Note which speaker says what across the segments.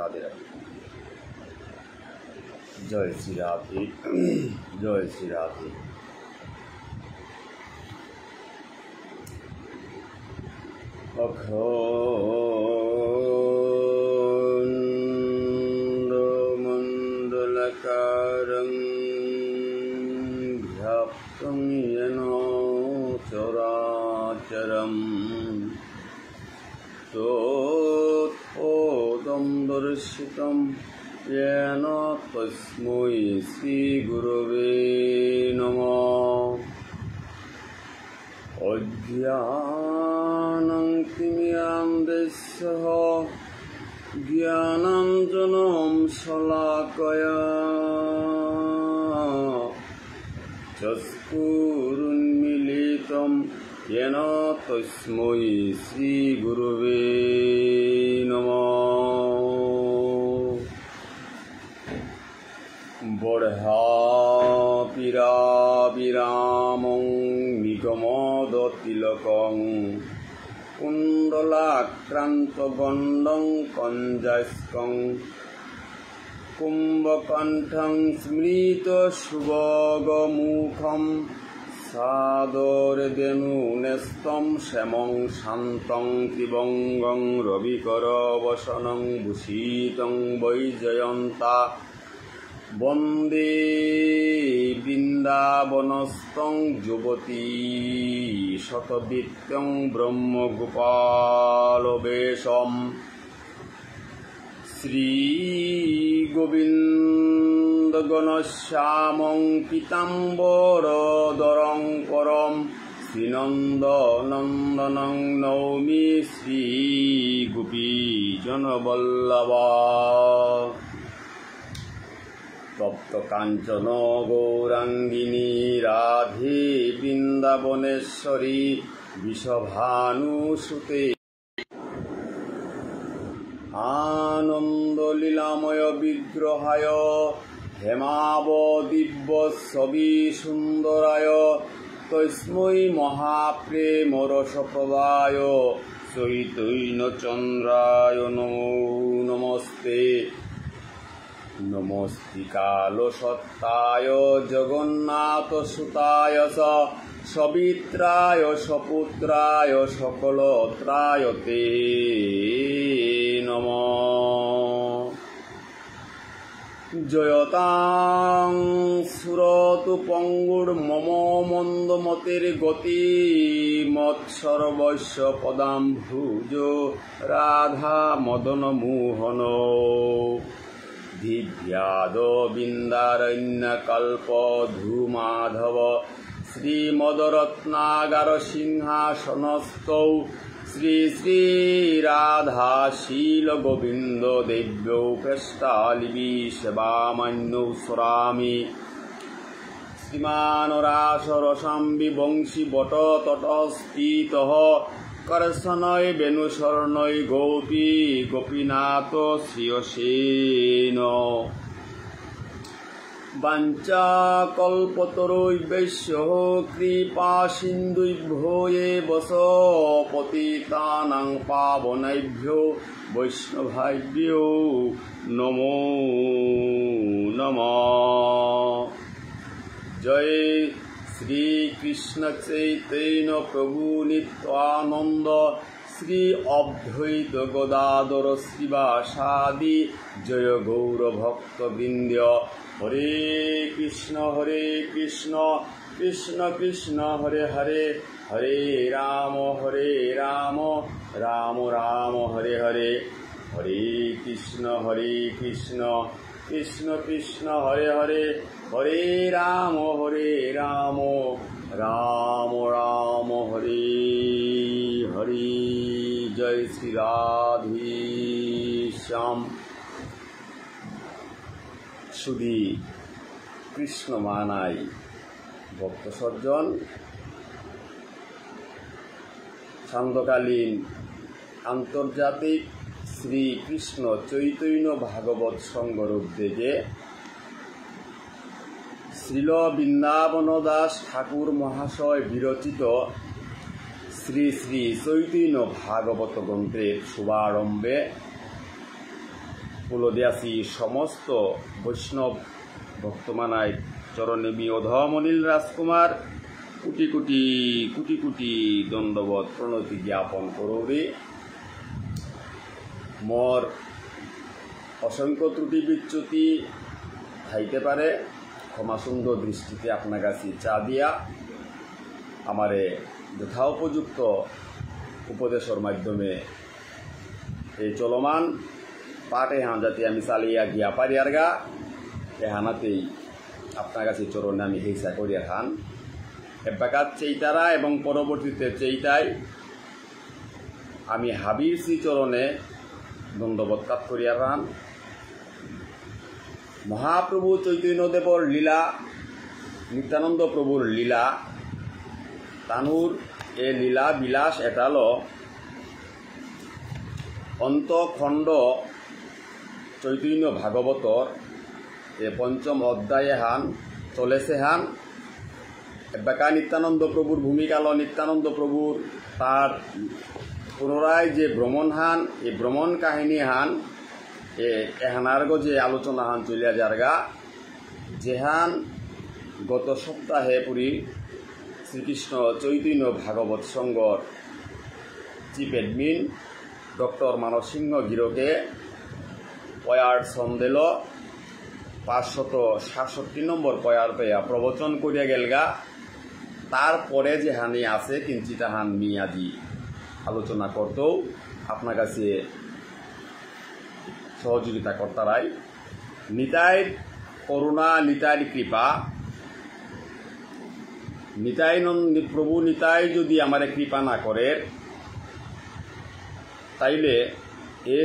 Speaker 1: রাধে রাধে। জয় শ্রী রাধে, জয় শ্রী রাধে। অখণ্ডমণ্ডলকারং ব্যাপ্তং येन চরাচরম তৎপদং দর্শিতং येन তস্मै শ্রীগুরবে নমঃ। অজ্ঞানং তিমিরান্ধস্য জ্ঞানাঞ্জনং শলাকয়া চক্ষুরুন্মীলিতং येन তস্मै শ্রীগুরবে নমঃ। বর্হাপিরাবিরামং নিগমদতিলকং কুণ্ডলাক্রান্তগণ্ডং কঞ্জাস্কং কুম্ভকণ্ঠং স্মৃতসুভগমুখং সাদরদেনুনেস্তং শ্যামং শান্তং ত্রিবঙ্গং রবিকরবসনং ভূষিতং বৈজয়ন্তা বন্দে বৃন্দাবনস্থং যুবতী শতবিত্তং ব্রহ্মগোপালবেশম শ্রীগোবিন্দগণশ্যামং পীতাম্বরধরং পরম শ্রীনন্দনন্দনং নৌমি শ্রীগোপীজনবল্লভা। তপ্ত কাঞ্চন গৌরাঙ্গিনী রাধে বৃন্দাবনেশ্বরী বিষভানুসুতে আনন্দ লীলাময় বিগ্রহায় হেমাবদিব্য ছবি সুন্দরায় তস্मै মহাপ্রেমরসপ্রদায় চৈতন্যচন্দ্রায় নমো নমস্তে। নমস্তিকালসত্তায় জগন্নাথসুতায় সবিত্রায় সপুত্রায় সকলত্রায় তে নমঃ। জয়তাং সুরতু পঙ্গুর্মম মন্দমতির গতি মৎসর্বস্য পদাম্ভুজ রাধা মদন মোহন দিব্যাদ বিন্দারণ্যকল্প ধূমাধব শ্রীমদরত্নাগার সিংহাসনস্থৌ শ্রী শ্রী রাধাশীল গোবিন্দ দেব্যৌ পৃষ্ঠালিবি সেবামান্যৌ স্মরামি। শ্রীমান রাসরসাম্বি বংশী বট তটস্থিতঃ করশনৈ বেণুশর্ণৈ গোপী গোপীনাথ শ্রিয়সেন। বাঞ্ছাকল্পতরুভ্যশ্চ কৃপা সিন্ধুভ্যো এব পতিতানাং পাবনেভ্যো বৈষ্ণবেভ্যো নমো নমঃ। জয় শ্রী কৃষ্ণ চৈতন্য প্রভু নিত্যানন্দ শ্রী অদ্বৈত গদাধর শ্রীবাসাদি জয় গৌর ভক্তবৃন্দ। হরে কৃষ্ণ কৃষ্ণ কৃষ্ণ হরে হরে, হরে রাম রাম রাম হরে হরে। হরে কৃষ্ণ কৃষ্ণ কৃষ্ণ হরে হরে, হরে রাম রাম রাম হরে হরে। জয় শ্রী রাধে শ্যাম। শুধু কৃষ্ণ মানাই ভক্ত সজ্জন সান্ধ্যকালীন আন্তর্জাতিক শ্রীকৃষ্ণ চৈতন্য ভাগবত সংঘর উদ্যোগে শ্রীল বৃন্দাবন দাস ঠাকুর মহাশয় বিরচিত শ্রী শ্রী চৈতন্য ভাগবত গ্রন্থের শুভারম্ভে ফুলদিয়াসী সমস্ত বৈষ্ণব ভক্তমানায় চরণেমি অধমনীল রাজকুমার কোটি কোটি কোটি কোটি দণ্ডবত প্রণতি জ্ঞাপন করৌরে মোর অসংখ্য ত্রুটি বিচ্যুতি থাইতে পারে ক্ষমাসুন্দর দৃষ্টিতে আপনার কাছে চা দিয়া আমারে যথোপযুক্ত উপদেশের মাধ্যমে এই চলমান পাঠ এহান যাতে আমি চালিয়া গিয়া পারি আর গা এহানাতেই আপনার কাছে চরণে আমি হিংসা করিয়া খান এবাকাত চেইতারা এবং পরবর্তীতে চেইতাই আমি হাবির শ্রীচরণে দণ্ডবৎকাত করিয়া খান। মহাপ্রভু চৈতন্যদেবর লীলা নিত্যানন্দ প্রভুর লীলা তানুর এ লীলা বিলাস এটাল অন্তখণ্ড চৈতন্য ভাগবতর এ পঞ্চম অধ্যায়ে হান চলেছে হান এবাকা নিত্যানন্দ প্রভুর ভূমিকাল নিত্যানন্দ প্রভুর তার পুনরায় যে ভ্রমণ হান এই ভ্রমণ কাহিনী হান এহানার্গ যে আলোচনা হান চলিয়া যারগা যেহান গত সপ্তাহে পুরী শ্রীকৃষ্ণ চৈতন্য ভাগবত সংঘর চিফ এডমিন ডক্টর মানস সিংহ গিরকে পয়ার সন্দেল 567 নম্বর পয়ার পেয়া প্রবচন করিয়া গেলগা তারপরে যে হানি আছে কিঞ্চিতা হান মি আজি আলোচনা করতেও আপনার কাছে সহযোগিতা কর্তারাই নিতাই করুণা নিতাই কৃপা নিতাই প্রভু নিতাই যদি আমারে কৃপা না করে তাইলে এ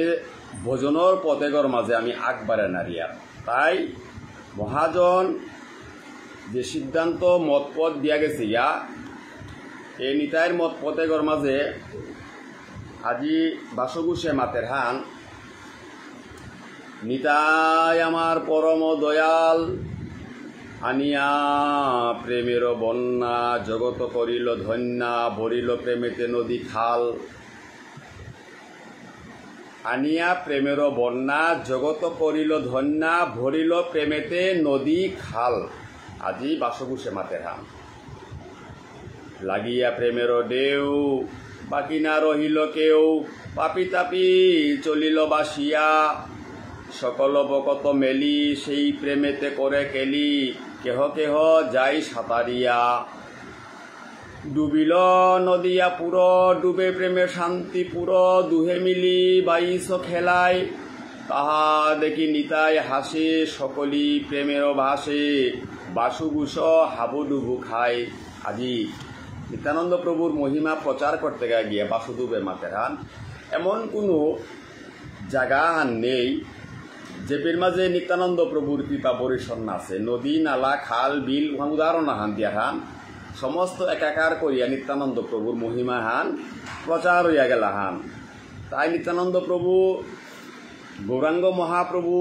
Speaker 1: ভোজনের পথেগর মাঝে আমি আগবারে নারিয়ার তাই মহাজন যে সিদ্ধান্ত মতপথ দিয়া গেছে ইয়া এই নিতাইয়ের মত পথেগর মাঝে আজি বাসগুসে মাতের হান নিতাই আমার পরম দয়াল আনিয়া প্রেমের বন্যা জগত করিল ধন্যা ভরিল প্রেমেতে নদী খাল আনিয়া প্রেমের বন্যা জগত করিল ধন্যা ভরিল প্রেমেতে নদী খাল আজি বাসগুসে মাতের হান লাগিয়া প্রেমের ঢেউ বাকি না রহিল কেউ পাপি তাপি চলিল বাসিয়া সকল বকত মেলি সেই প্রেমেতে করে কেলি কেহ কেহ যাই সাঁতারিয়া ডুবিল নদিয়া পুর ডুবে প্রেমের শান্তি পুর দুহে মিলি বাইশ খেলায় তাহা দেখি নিতাই হাসে সকলি প্রেমের ভাসে বাসুগুস হাবুডুবু খায় আজি নিত্যানন্দ প্রভুর মহিমা প্রচার করতে গিয়ে বাসুডুবে মাতের হান এমন কোনো জায়গা হান নেই যে মাঝে নিত্যানন্দ প্রভুর কৃপা পরিচ্ছন্ন আছে নদী নালা খাল বিল উদাহরণ হান দিয়া হান সমস্ত একাকার করিয়া নিত্যানন্দ প্রভুর মহিমা হান প্রচার হইয়া গেলা হান তাই নিত্যানন্দ প্রভু গৌরাঙ্গ মহাপ্রভু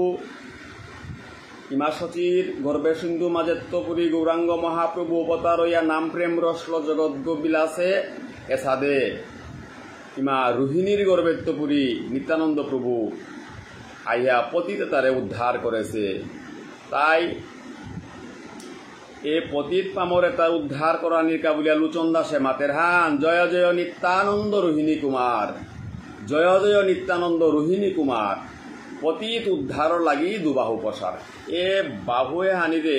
Speaker 1: হিমাশচীর গর্বে সিন্ধু মাজেত্বপুরী গৌরাঙ্গ মহাপ্রভু অবতার হইয়া নাম প্রেম রসল জগৎ বিলাসে এসাদে ইমা রোহিণীর গর্বেত্বপুরী নিত্যানন্দ প্রভু আইয়া পতিতে তারে উদ্ধার করেছে তাই এ পতিত পামরে তার উদ্ধার করা নির্কা বলিয়া লুচন দাসে মাতের হান জয় জয় নিত্যানন্দ রোহিণী কুমার জয় জয় নিত্যানন্দ রোহিণী কুমার পতিত উদ্ধার লাগি দুবাহু প্রসার এ বাহুয়ে হানিরে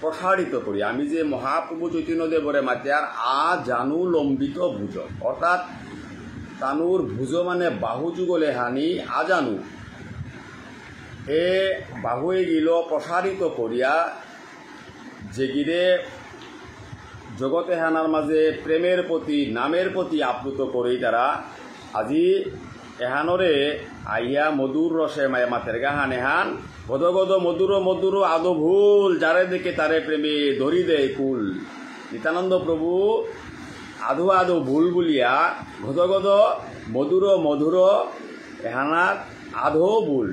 Speaker 1: প্রসারিত করি আমি যে মহাপ্রভু চৈতন্যদেবরে মাতিয়ার জানু লম্বিত ভুজ অর্থাৎ তানুর ভুজ মানে বাহু যুগলে হানি আজানু এ বাহুয়ে গিল প্রসারিত করিয়া যেগিরে জগতে হানার মাঝে প্রেমের প্রতি নামের প্রতি আপ্লুত করেই তারা আজি এহানরে আইয়া মধুর রসে মায়া মাথের গাহান এহান গদ গদ মধুর মধুর আদো ভুল যারে দেখে তারে প্রেমে ধরি দেয় কুল নিত্যানন্দ প্রভু আধো আধো ভুল বলিয়া গদ গদ মধুর মধুর এহানাত আধো ভুল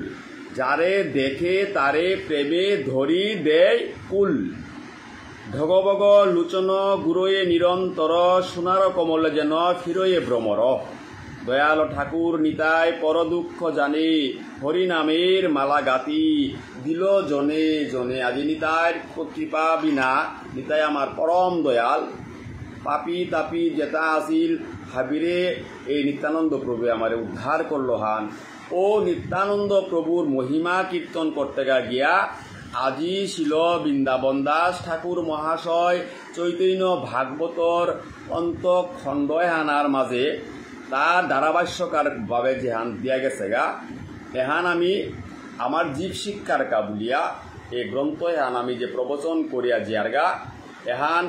Speaker 1: যারে দেখে তারে প্রেমে ধরি দেয় কুল ঢগবগ লুচন গুরয়ে নিরন্তর সোনার কমল যেন ফিরয়ে ভ্রমর দয়াল ঠাকুর নিতাই পর দুঃখ জানে, হরিনামের মালা গাতি দিল জনে জনে। আজি নিতাইর কৃপা বিনা, নিতাই আমার পরম দয়াল, পাপি তাপি যেটা আসিল হাবিরে এই নিত্যানন্দ প্রভু আমারে উদ্ধার করলো হান। ও নিত্যানন্দ প্রভুর মহিমা কীর্তন করতে গিয়া আজি ছিল বৃন্দাবন দাস ঠাকুর মহাশয় চৈতন্য ভাগবতর অন্ত খণ্ড এহানার মাঝে তার ধারাভাষ্যকার ভাবে যেহান দিয়া গেছে গা, এহান আমি আমার জীব শিক্ষার কা বলিয়া এই গ্রন্থ এহান আমি যে প্রবচন করিয়া জিয়ার গা, এহান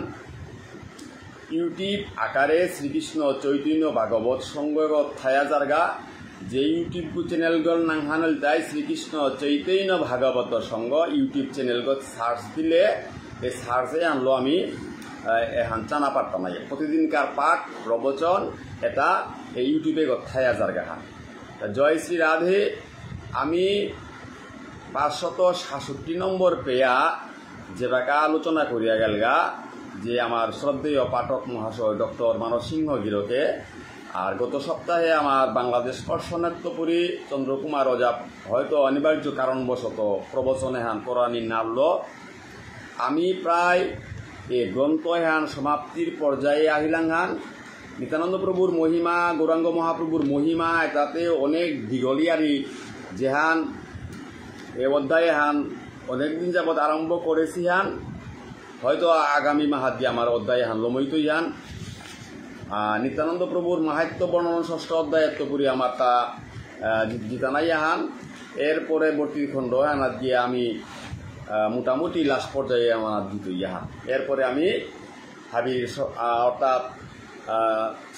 Speaker 1: ইউটিউব আকারে শ্রীকৃষ্ণ চৈতন্য ভাগবত সংগত থায়া জারগা, যে ইউটিউব চ্যানেলগল নাংহানল তাই শ্রীকৃষ্ণ চৈতন্য ভাগবত সংঘ ইউটিউব চ্যানেলগত সার্চ দিলে এই সার্চে আনলো আমি এহান চানা পারতাম না। প্রতিদিনকার পাঠ প্রবচন এটা এই ইউটিউবে থায়া জারগা হান। জয় শ্রী রাধে। আমি 567 নম্বর পেয়া যে বাকা আলোচনা করিয়া গেলগা, যে আমার শ্রদ্ধেয় পাঠক মহাশয় ডক্টর মানস সিংহ গিরকে। আর গত সপ্তাহে আমার বাংলাদেশ স্পর্শনাত্যপুরী চন্দ্রকুমার ওঝা হয়তো অনিবার্য কারণবশত প্রবচন এহান পড়ানি নামল। আমি প্রায় এই গ্রন্থ এহান সমাপ্তির পর্যায়ে আহিলাম হান। নিত্যানন্দ প্রভুর মহিমা, গৌরাঙ্গ মহাপ্রভুর মহিমা এটাতে অনেক দীঘলিয়ারি যেহান এ অধ্যায় হান অনেকদিন যাবৎ আরম্ভ করেছি হান। হয়তো আগামী মাহাত দিয়ে আমার অধ্যায় হান লমইত হান। নিত্যানন্দ প্রভুর মাহাত্য বর্ণন 6ষ্ঠ অধ্যায় এত্তপুরি আমার তা জিতানাই হান। এর পরবর্তী খণ্ড আনাত গিয়ে আমি মোটামুটি লাস্ট পর্যায়ে আমার দিত ইহান। এরপরে আমি হাবির অর্থাৎ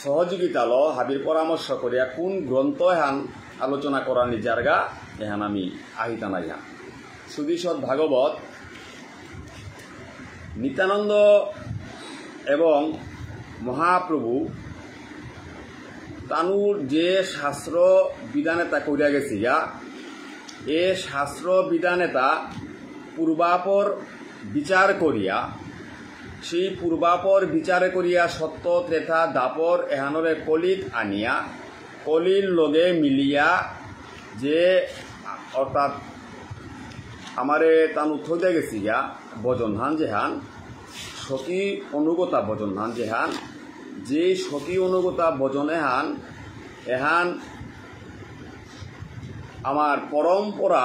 Speaker 1: সহযোগিতা হাবির পরামর্শ করিয়া কোন গ্রন্থ এহান আলোচনা করা নিজারগা এহান আমি আহিতানাই হান। সুধীশদ ভাগবত নিত্যানন্দ এবং মহাপ্রভু তানুর যে শাস্ত্র বিধানেতা করিয়া গেছি গা, এ শাস্ত্র বিধানেতা পূর্বাপর বিচার করিয়া, সেই পূর্বাপর বিচার করিয়া সত্য ত্রেতা দাপর এহানরে কলিত আনিয়া কলির লগে মিলিয়া যে অর্থাৎ আমারে তানু থইতে গেছি গা ভজন হান যেহান সখী অনুগতা ভজন হান যেহান, যে সখী অনুগতা ভজন এহান এহান আমার পরম্পরা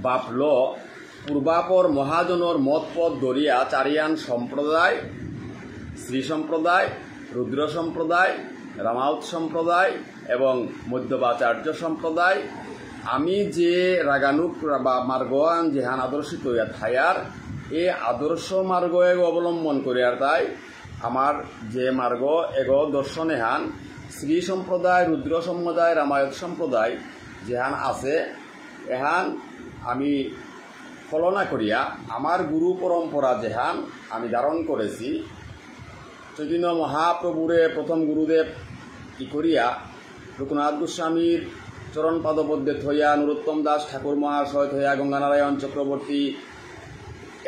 Speaker 1: বাপল পূর্বাপর মহাজনর মতপদ ধরিয়া চারিয়ান সম্প্রদায়, শ্রী সম্প্রদায়, রুদ্র সম্প্রদায়, রামাউত সম্প্রদায় এবং মধ্যবাচার্য সম্প্রদায়, আমি যে রাগানুক বা মার্গান যেহান আদর্শিত হইয়া থায়ার এ আদর্শ মার্গ এগ অবলম্বন করিয়ার তাই আমার যে মার্গ এগ দর্শন এহান শ্রী সম্প্রদায়, রুদ্র সম্প্রদায়, রামায়ত সম্প্রদায় যেহান আছে এহান আমি ফলনা করিয়া আমার গুরু পরম্পরা যেহান আমি ধারণ করেছি। চৈতন্য মহাপ্রভুরে প্রথম গুরুদেব কি করিয়া রঘুনাথ গোস্বামীর চরণ পাদপদ্মে থইয়া, নরোত্তম দাস ঠাকুর মহাশয় থইয়া, গঙ্গানারায়ণ চক্রবর্তী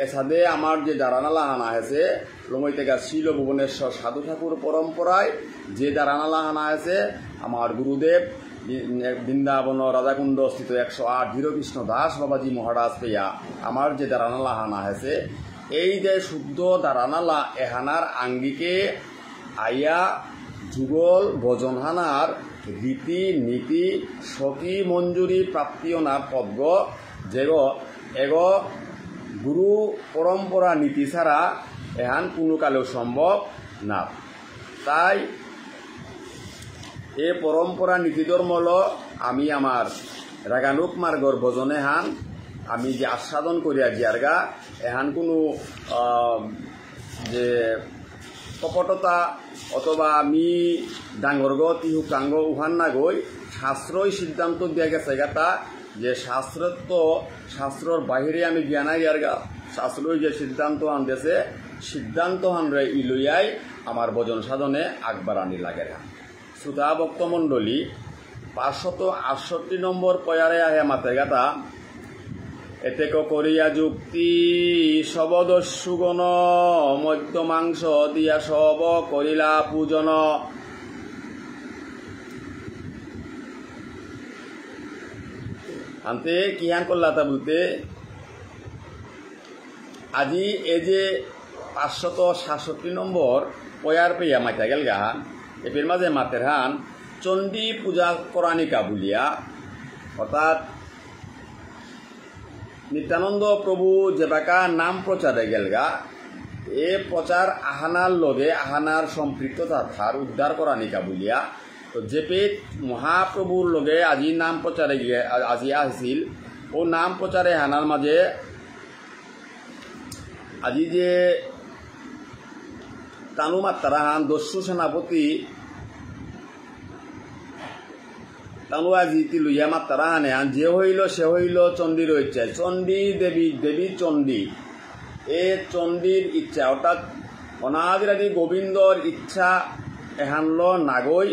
Speaker 1: এসাদে আমার যে দারানালাহানা আছে লমৈতেগা শিল ভুবনেশ্বর সাধু ঠাকুর পরম্পরায় যে দারানালাহানা আছে আমার গুরুদেব বৃন্দাবন রাধাকুণ্ড স্থিত 108 ধীরকৃষ্ণ দাস বাবাজি মহারাজ পেয়া আমার যে দারানালাহানা আছে, এই যে শুদ্ধ দারানালা এহানার আঙ্গিকে আইয়া যুগল ভজনহানার রীতি নীতি সখী মঞ্জুরি প্রাপ্তিওনার পদ্ম যেগ এগ গুরু পরম্পরা নীতি ছাড়া এহান কোনো কালেও সম্ভব না। তাই এ পরম্পরা নীতি ধর্মল আমি আমার রাগানুক মার্গর ভজনে হান আমি যে আস্বাদন করিয়া জিয়ারগা এহান কোনো যে কপটতা অথবা আমি ডাঙ্গরগ তিহুকাঙ্গ উহান না গই শাস্ত্রই সিদ্ধান্ত দিয়া গেছে গাতা যে শাস্ত্রর বাহিরে আমি জ্ঞানা ইয়ারগা শাস্ত্রই যে সিদ্ধান্ত হান দেশে সিদ্ধান্ত হান রে ইলইয়াই আমার ভজন সাধনে আগবাড়ানি লাগে। শ্রোতা ভক্তমণ্ডলী 568 নম্বর পয়ারে আহে মাতে গাতা এতে করিয়া যুক্তি শবদস্যুগণ মধ্য মাংস দিয়া সব করিলা পূজন। আনতে কিহান করলা তা বলতে আজি এই যে 567 নম্বর পয়ার পেয়া মাইতা গেল গাহান এপের মাঝে মাতের হান চণ্ডী পূজা করানিকা বলিয়া, অর্থাৎ নিত্যানন্দ প্রভু যেবাকা নাম প্রচারে গেলগা এ প্রচার আহানার লগে আহানার সম্পৃক্ততা থার উদ্ধার করানিকা বলিয়া। তো যেপে মহাপ্রভুর লগে আজি নাম প্রচারে গিয়ে আজি আসিল ও নাম প্রচারে হানার মাঝে আজি যে তানুমাত্রা হান দস্যু সেনাপতি তানু আজি লইয়া মাত্রা হানে হান যে হইল সে হইল চণ্ডীর ইচ্ছা। চণ্ডী দেবী দেবী চণ্ডী এ চণ্ডীর ইচ্ছা, অর্থাৎ অনাদিরাদি গোবিন্দর ইচ্ছা এহানল নাগই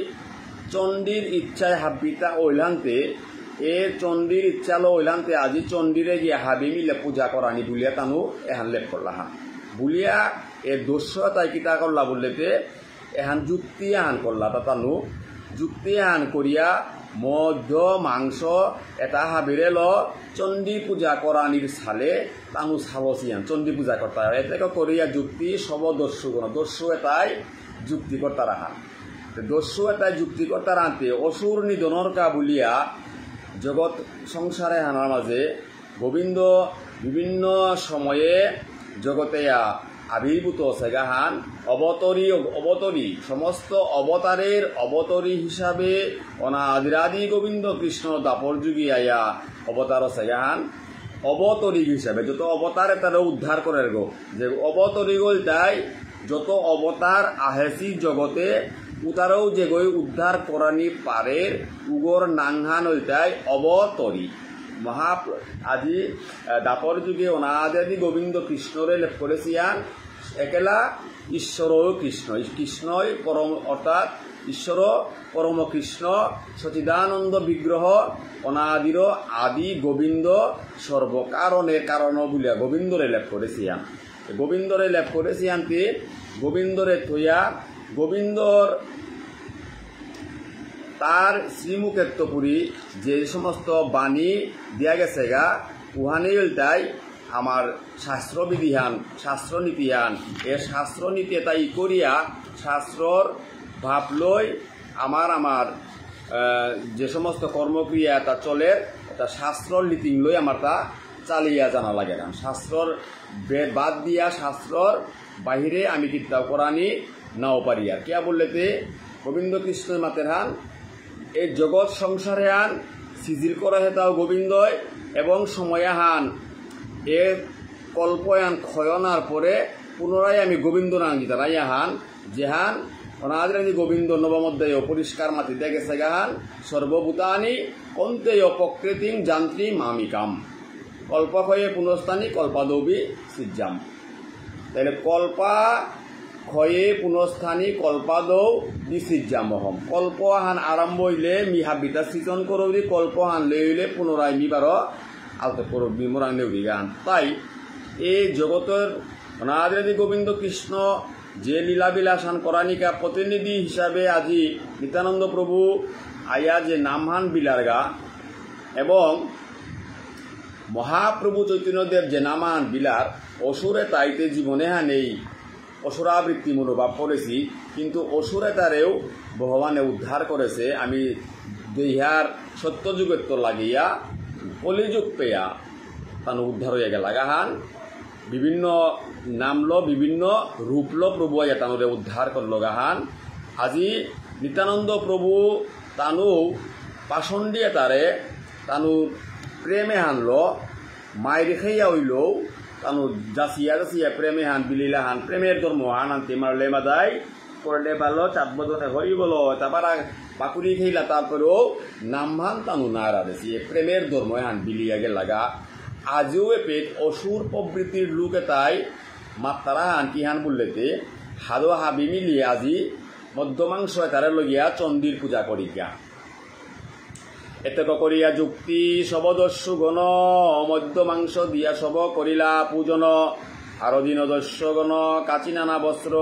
Speaker 1: চণ্ডীর ইচ্ছায় হাবিতা ওইলান্তে এ চণ্ডীর ইচ্ছা লো ওইলান্তে আজি চণ্ডীরে গিয়া হাবি মিলে পূজা করানি বুলিয়া তানু এহান লেপ করলা হা বুলিয়া এ দস্য তাই কিতা করলা বললেতে এহান যুক্তি আহান করলা তা তানু যুক্তি আহান করিয়া মধ্য মাংস এটা হাবিরে ল চণ্ডী পূজা করানির সালে তানু সালসিয়ান চণ্ডী পূজা করতে এটাকে করিয়া যুক্তি সব দস্যুগণ দস্যু এটাই যুক্তি করতে রাখা দস্যু এটাই যুক্তি করতে রাখতে অসুর নিধনের কা বলিয়া জগৎ সংসারে হানার মাঝে গোবিন্দ বিভিন্ন সময়ে জগতে আবির্ভূত সেগাহান অবতরী সমস্ত অবতারের অবতরী হিসাবে অনাদিরাদি গোবিন্দ কৃষ্ণ দাপর যুগী আয়া অবতার সেগাহান অবতরী হিসাবে যত অবতারে তারা উদ্ধার করে গো যে অবতরী গল তাই যত অবতার আহেসি জগতে উতারও যে গই উদ্ধার করানি পারের উগর নাংহান হইতাই অবতরী মহা আজি দাপর যুগে অনাদি গোবিন্দ কৃষ্ণরে লেপ করেছিয়ান একেলা ঈশ্বর কৃষ্ণ কৃষ্ণই পরম অর্থাৎ ঈশ্বর পরম কৃষ্ণ সচিদানন্দ বিগ্রহ অনাদির আদি গোবিন্দ সর্বকারণের কারণ বলিয়া গোবিন্দরে লেপ করেছিয়ান গোবিন্দরে লেপ করেছিয়ানতে গোবিন্দরে থইয়া গোবিন্দর তার শ্রীমুখেত্তপুরী যে সমস্ত বাণী দিয়া গেছে গা উহানি তাই আমার শাস্ত্রবিধিহান শাস্ত্রনীতিহান এ শাস্ত্রনীতি তাই করিয়া শাস্ত্রর ভাব লই আমার যে সমস্ত কর্মক্রিয়া তা চলে তা শাস্ত্রর নীতি লই আমার তা চালিয়া জানা লাগে না শাস্ত্রর বাদ দিয়া শাস্ত্রর বাহিরে আমি কিতাব করানি নাও পারি আর কিয়া বললেতে গোবিন্দ কৃষ্ণ মাতের হান এই জগৎ সংসারে হান সিজিল করা হেতাও গোবিন্দয় এবং সময়াহান এ কল্পয়ান ক্ষয়নার পরে পুনরায় আমি গোবিন্দ নাঙ্গিতা রাইয়াহান যেহান অনাদিরাদি গোবিন্দ নবমধ্যায় পরিষ্কার মাতি দেখেছে গাহান সর্বভূতানি কন্তে প্রকৃতিং যান্ত্রী মামিকাম কল্পক্ষয়ে পুনস্থানী কল্পাদৌবি সিজ্জাম তাহলে কল্পা ক্ষয়ে পুনস্থানী কল্পাদৌ বিসিজ্জামহম কল্পহান আরম্ভ হইলে মিহাবিতা সৃজন করবি কল্পহান লইলে পুনরায় মিবার আলতে করবি মোরাং নেবি গান তাই এই জগতের অনাদিরাদি গোবিন্দ কৃষ্ণ যে লীলাবিলাসান করানিকা প্রতিনিধি হিসাবে আজি নিত্যানন্দ প্রভু আয়া যে নামহান বিলারগা এবং মহাপ্রভু চৈতন্যদেব যে নামান বিলার অসুরে তাইতে জীবনে নেই অসুরাবৃত্তি মনোভাব করেছি কিন্তু অসুরে তারেও ভগবানে উদ্ধার করেছে আমি দেহার সত্যযুগের তো লাগিয়া কলিযুগ পেয়া তানো উদ্ধার হয়ে গেল গাহান বিভিন্ন নামলো বিভিন্ন রূপলো প্রভু আয়া তানুরে উদ্ধার করল গাহান আজি নিত্যানন্দ প্রভু তানু পাশন দিয়ে তারে তানু প্রেমে হানলো মায়ের খাইয়া হইলেও তানু যাচিয়া যাচিয়া প্রেমে হান বিলীলা হান প্রেমের ধর্ম হান আনতে মারলে মাদাই করলে ভালো চাঁদ বদনে হরি বলো তারপর পাকুড়ি খাইলা তারপরেও নামহান তানু নারা দেছি প্রেমের ধর্ম হান বিলিয়া গে লাগা আজিও পেট অসুর প্রবৃত্তির লোক এটাই মাত্রা হান কি হান বললেতে হাদো হাবি মিলিয়ে আজি মধ্যমাংস এটারে লগিয়া চণ্ডীর পূজা করিকা এতক করিয়া যুক্তি শবদস্যু গণ মধ্য মাংস দিয়া শব করিলা পূজন আরদিন দস্যগণ কাচি নানা বস্ত্র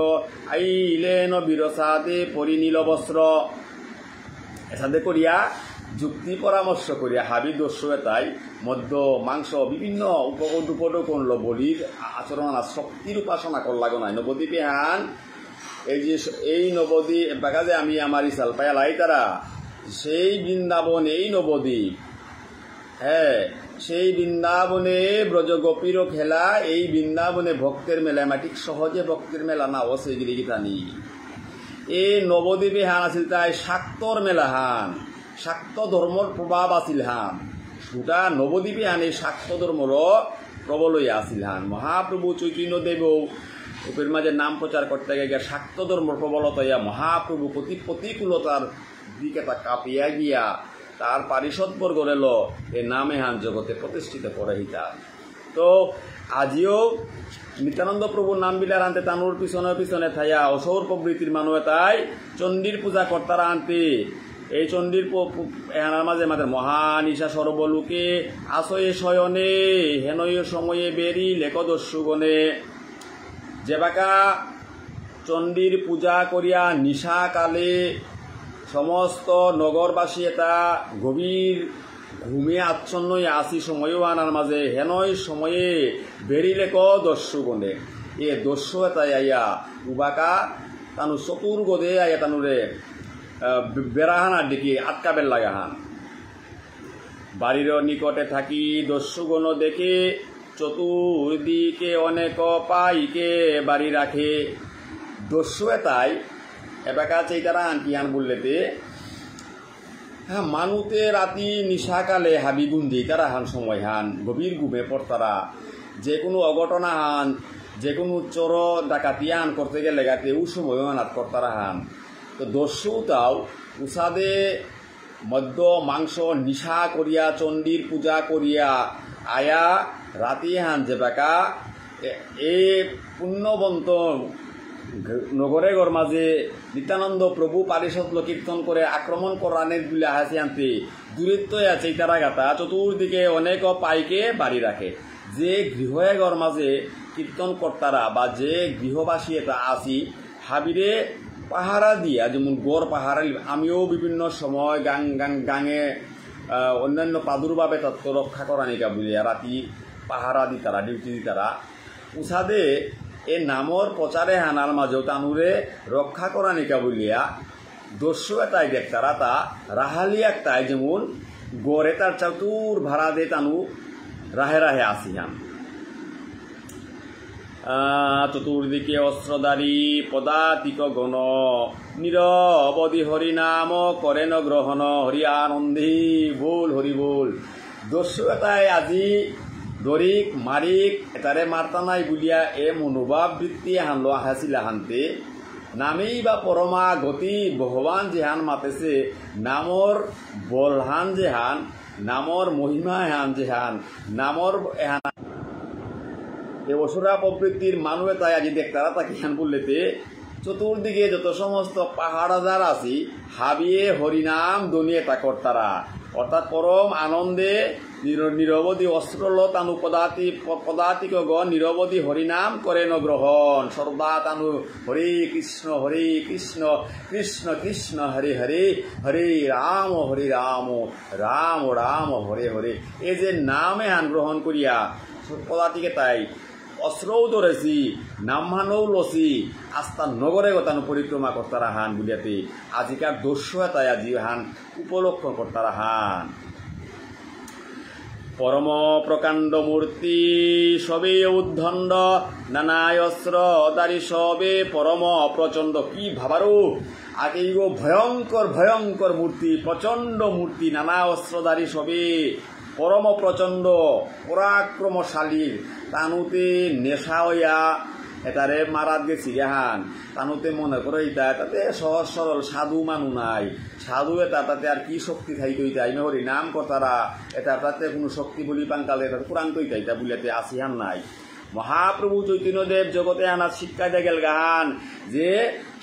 Speaker 1: আইলেন বিরসাদে পরিনীল বস্ত্র এসাদে করিয়া যুক্তি পরামর্শ করিয়া হাবি দস্যু এটাই মধ্য মাংস বিভিন্ন উপকরণ বলির আচরণ শক্তির উপাসনা করলাগো নাই নবদ্বীপে হান এই নবদ্বীপ বাগা যে আমি আমার ইসাল পায়া লাই তারা সেই বৃন্দাবন এই নবদ্বীপ হ্যাঁ সেই বৃন্দাবনে ব্রজগোপীরও খেলা এই বৃন্দাবনে ভক্তের মেলা মাটিক সহজে ভক্তের মেলা না অসে গিরি গীতানি এই নবদ্বীপে হান আছিল তাই শাক্তর মেলা হান শাক্ত ধর্মর প্রভাব আছিল হান সুটা নবদ্বীপে হান এই শাক্ত ধর্মর প্রবল হইয়া আছিল হান মহাপ্রভু চৈতন্য দেবও ওপের মাঝে নাম প্রচার করতে গিয়ে শাক্ত ধর্মর প্রবলতা ইয়া মহাপ্রভু প্রতিকূলতার দিকে তা কাঁপিয়া গিয়া তার পারিষদবর গড়েল এ নামে হান জগতে প্রতিষ্ঠিত করে হিতা তো আজিও নিত্যানন্দ প্রভুর নাম বিলার আনতে তানুর পিছনে পিছনে থাইয়া অসৌর প্রবৃত্তির মানুষ তাই চণ্ডীর পূজা কর্তারা আনতে এই চণ্ডীর এহানার মাঝে মাঝে মহানিশা সর্বলোকে আসয়ে শয়নে হেনয় সময়ে বেরি লেখদস্যুগণে যেবাকা চণ্ডীর পূজা করিয়া নিশা কালে সমস্ত নগরবাসী এটা গভীর ঘুমে আচ্ছন্ন আসি সময়ও আনার মাঝে হেনয় সময়ে বেরিলেক দস্যুগণে এ দস্যু এটা আইয়া উবাকা তানু চতুর্গদে আইয়া তানুরে বেড়াহানার দিকে আটকাবের লাগাহান বাড়ির নিকটে থাকি দস্যুগণ দেখে চতুর্দিকে অনেক পাইকে বাড়ি রাখে দস্যু এটাই এবাকা চেইতারা আনকিয়ান বললেতে হ্যাঁ মানুতে রাতি নিশাকালে হাবি গুন্দি তারা হান সময় হান গভীর ঘুমে পড়তারা যে কোনো অঘটনা হান যে কোনো চোর ডাকাতিয়ান করতে গেলে গাতে ও সময় আনাত করতারা হান তো দস্যু তাও উষাদে মধ্য মাংস নিশা করিয়া চণ্ডীর পূজা করিয়া আয়া রাতি হান যে বাকা এ পুণ্যবন্ত নগরে গর মাঝে নিত্যানন্দ প্রভু পারিষদ কীর্তন করে আক্রমণ করানের গুলা হাসি আনতে দূরত্ব আছে তারা গাতা চতুর্দিকে অনেক পাইকে বাড়ি রাখে যে গৃহে গর মাঝে কীর্তন কর্তারা বা যে গৃহবাসী এটা আসি হাবিরে পাহারা দিয়া যেমন গড় পাহারা আমিও বিভিন্ন সময় গাঙে অন্যান্য প্রাদুর্ভাবে তত্ত্ব রক্ষা করা নিকা বুঝিয়া রাতি পাহারা দি তারা ডিউটি দি তারা উষাদে এ নামর প্রচারে হানার মাঝেও তানুরে রক্ষা করা নিকা বলিয়া দস্যু এটাই দেখতারা তা রাহালি একটাই যেমন গড়ে তার চতুর ভাড়া দে তানু রাহে রাহে আসিয়ান চতুর্দিকে অস্ত্রধারী পদাতিক গণ নিরবধি হরিনাম করেন গ্রহণ হরি আনন্দী বল হরি বল দস্যু এটাই আজি দরিক মারিক এটারে মারতা নাই বুলিয়া এ মনোভাব বৃত্তি হানলো হাসিলা হানতে নামেই বা পরমা গতি ভগবান যেহান মাতেছে নামর বলহান যেহান নামর মহিমা হান যেহান নামর এহান এ অসুরা প্রবৃত্তির মানুষ তাই আজি দেখতারা তাকে হান বললেতে চতুর্দিকে যত সমস্ত পাহাড়াদার আছি হাবিয়ে হরিনাম দনিয়ে তা কর্তারা অর্থাৎ পরম আনন্দে নিরবধি অস্ত্রল তানু পদাতিক নিরবধি হরিনাম করেন গ্রহণ সর্বা তানু হরে কৃষ্ণ কৃষ্ণ কৃষ্ণ হরে হরে হরে রাম রাম রাম হরে হরে এ যে নামে হান গ্রহণ করিয়া পদাতিকে তাই অস্ত্রও ধরেছি নামহানও লছি আস্থা নগরে গতানো পরিক্রমা কর্তারা হান বুলিয়াতে আজিকার দস্যু তাই আজি হান উপলক্ষ কর্তারা হান পরম প্রকাণ্ড মূর্তি সবে উদ্ধণ্ড নানায় অস্ত্র দারি সবে পরম প্রচণ্ড কি ভাবারও আগে গো ভয়ঙ্কর ভয়ঙ্কর মূর্তি প্রচণ্ড মূর্তি নানা অস্ত্রধারী সবে পরম প্রচণ্ড পরাক্রমশালীর তানুতে নেশা হইয়া এটারে মারাত গেছি হান তানুতে মনে করে ইটা তাতে সহজ সরল সাধু মানু নাই সাধু এটা তাতে আর কি শক্তি থাইতো ইটা ইমে হরি নাম কর্তারা এটা তাতে কোনো শক্তি বলি পাঙ্কালে এটা পুরান্ত ইটা বুলিয়াতে আসিহান নাই মহাপ্রভু চৈতন্যদেব জগতে আনা শিক্ষা দিয়ে গেল গান যে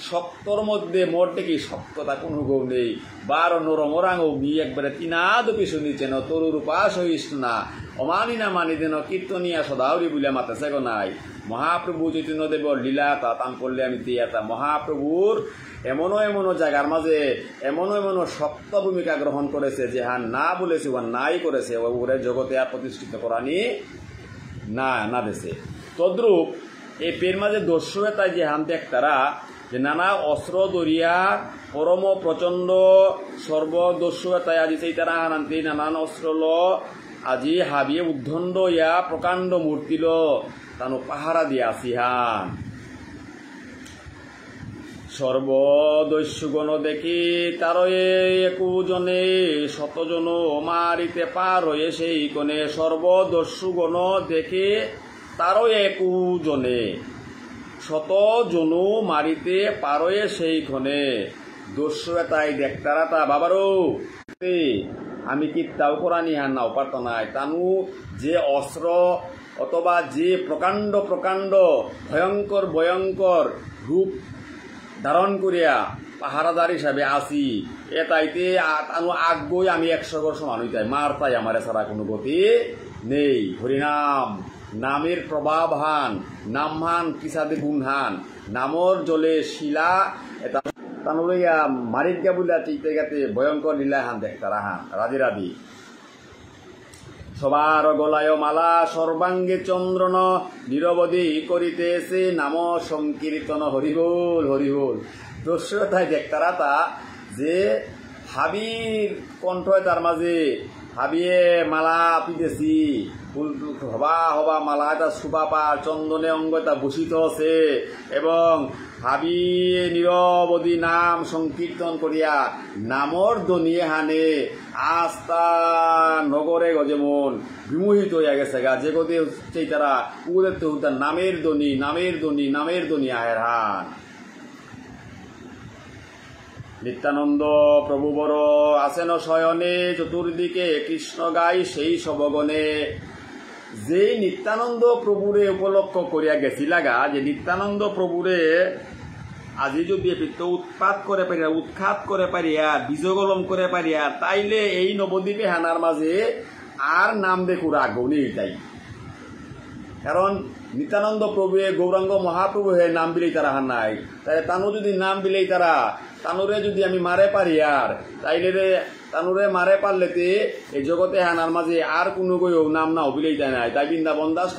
Speaker 1: শক্তর মধ্যে মোর দেখি শক্ততা কোনো গৌ নেই, বার নরমরাং অগ্নি একবারে তিনাদপি শুনিছেন তরুর উপাস হইস না, অমানি না মানি দেন কীর্তনিয়া সদাউরি বলে মাতাছে গো নাই। মহাপ্রভু চৈতন্যদেবর লীলা তাতান করলে আমি তিয়াতা মহাপ্রভুর এমনও জায়গার মাঝে এমনও শক্ত ভূমিকা গ্রহণ করেছে যে হ্যাঁ না বলেছে ও নাই করেছে ওরে জগতে আর প্রতিষ্ঠিত করানি না দেশে। তদ্রূপ এই পের মাঝে দস্যুয়ে তাই যে হান দেখ তারা যে নানা অস্ত্র দরিয়া পরম প্রচণ্ড সর্বদস্যুয়ে তাই আজি সেই তারা হানান্তি নানান অস্ত্র ল আজি হাবিয়ে উদ্ধণ্ড ইয়া প্রকাণ্ড মূর্তি ল তানো পাহারা দিয়ে আসিহান। সর্বদস্যুগণ দেখি তারয়ে একুজনে শতজন মারিতে পার হয়ে সেই কোণে, সর্বদস্যুগণ দেখে তারও একুজনে শতজনু মারিতে পারয়ে সেই ক্ষণে। দস্যু তাই দেখতারা তা বাবারও আমি কি তাও করানি হান নাও পারত নাই, তানু যে অস্ত্র অথবা যে প্রকাণ্ড ভয়ঙ্কর রূপ ধারণ করিয়া পাহারাদার হিসাবে আসি এ তাইতে আনু আগ্গই আমি 100 বর্ষ মানুষ তাই মার তাই আমার ছাড়া কোনো গতি নেই। হরিনাম নামের প্রভাব হান, নামহান কিসাদে গুণহান, নামর জলে শিলা এটা তানুলইয়া মারিত গা বলিয়া চিতে গাতে ভয়ঙ্কর লীলা হান দেখ তারা হান রাধি রাধি। সবার গলায় মালা সর্বাঙ্গে চন্দ্রন নিরবধি করিতেছে নাম সংকীর্তন হরিবোল হরিবোল। দস্যতায় দেখতারা তা যে হাবির কণ্ঠ তার মাঝে হাবিয়ে মালা পিতেছি ফুল হবা মালা এটা সুবাপা চন্দনে অঙ্গ তা ভূষিত আছে এবং হাবিয়ে নিরবধি নাম সংকীর্তন করিয়া নামর ধ্বনিয়ে হানে আস্তা নগরে যেমন বিমোহিত হইয়া গেছে গা যে গতি হচ্ছে তারা উদের তো নামের ধ্বনি আহের হান। নিত্যানন্দ প্রভু বড় আছেন শয়নে চতুর্দিকে কৃষ্ণ গাই সেই সবগণে। যে নিত্যানন্দ প্রভুরে উপলক্ষ করিয়া গেছি লাগা যে নিত্যানন্দ প্রভুরে আজি যদি উৎখাত করে পারিয়া বীজগলম করে পারিয়া তাইলে এই নবদ্বীপে হানার মাঝে আর নাম দেখুর আগ্রহী তাই। কারণ নিত্যানন্দ প্রভুয়ে গৌরাঙ্গ মহাপ্রভু হে নাম বিলেই তারা হান নাই, তাই তানু যদি নাম বিলেই তারা তানুরে যদি আমি মারে পারি আর তাইলে রে তানুরে মারে পারলেতে এই জগতে হানার মাঝে আর কোনো গইও নাম না বিলেই তাই নাই। তাই বৃন্দাবন দাস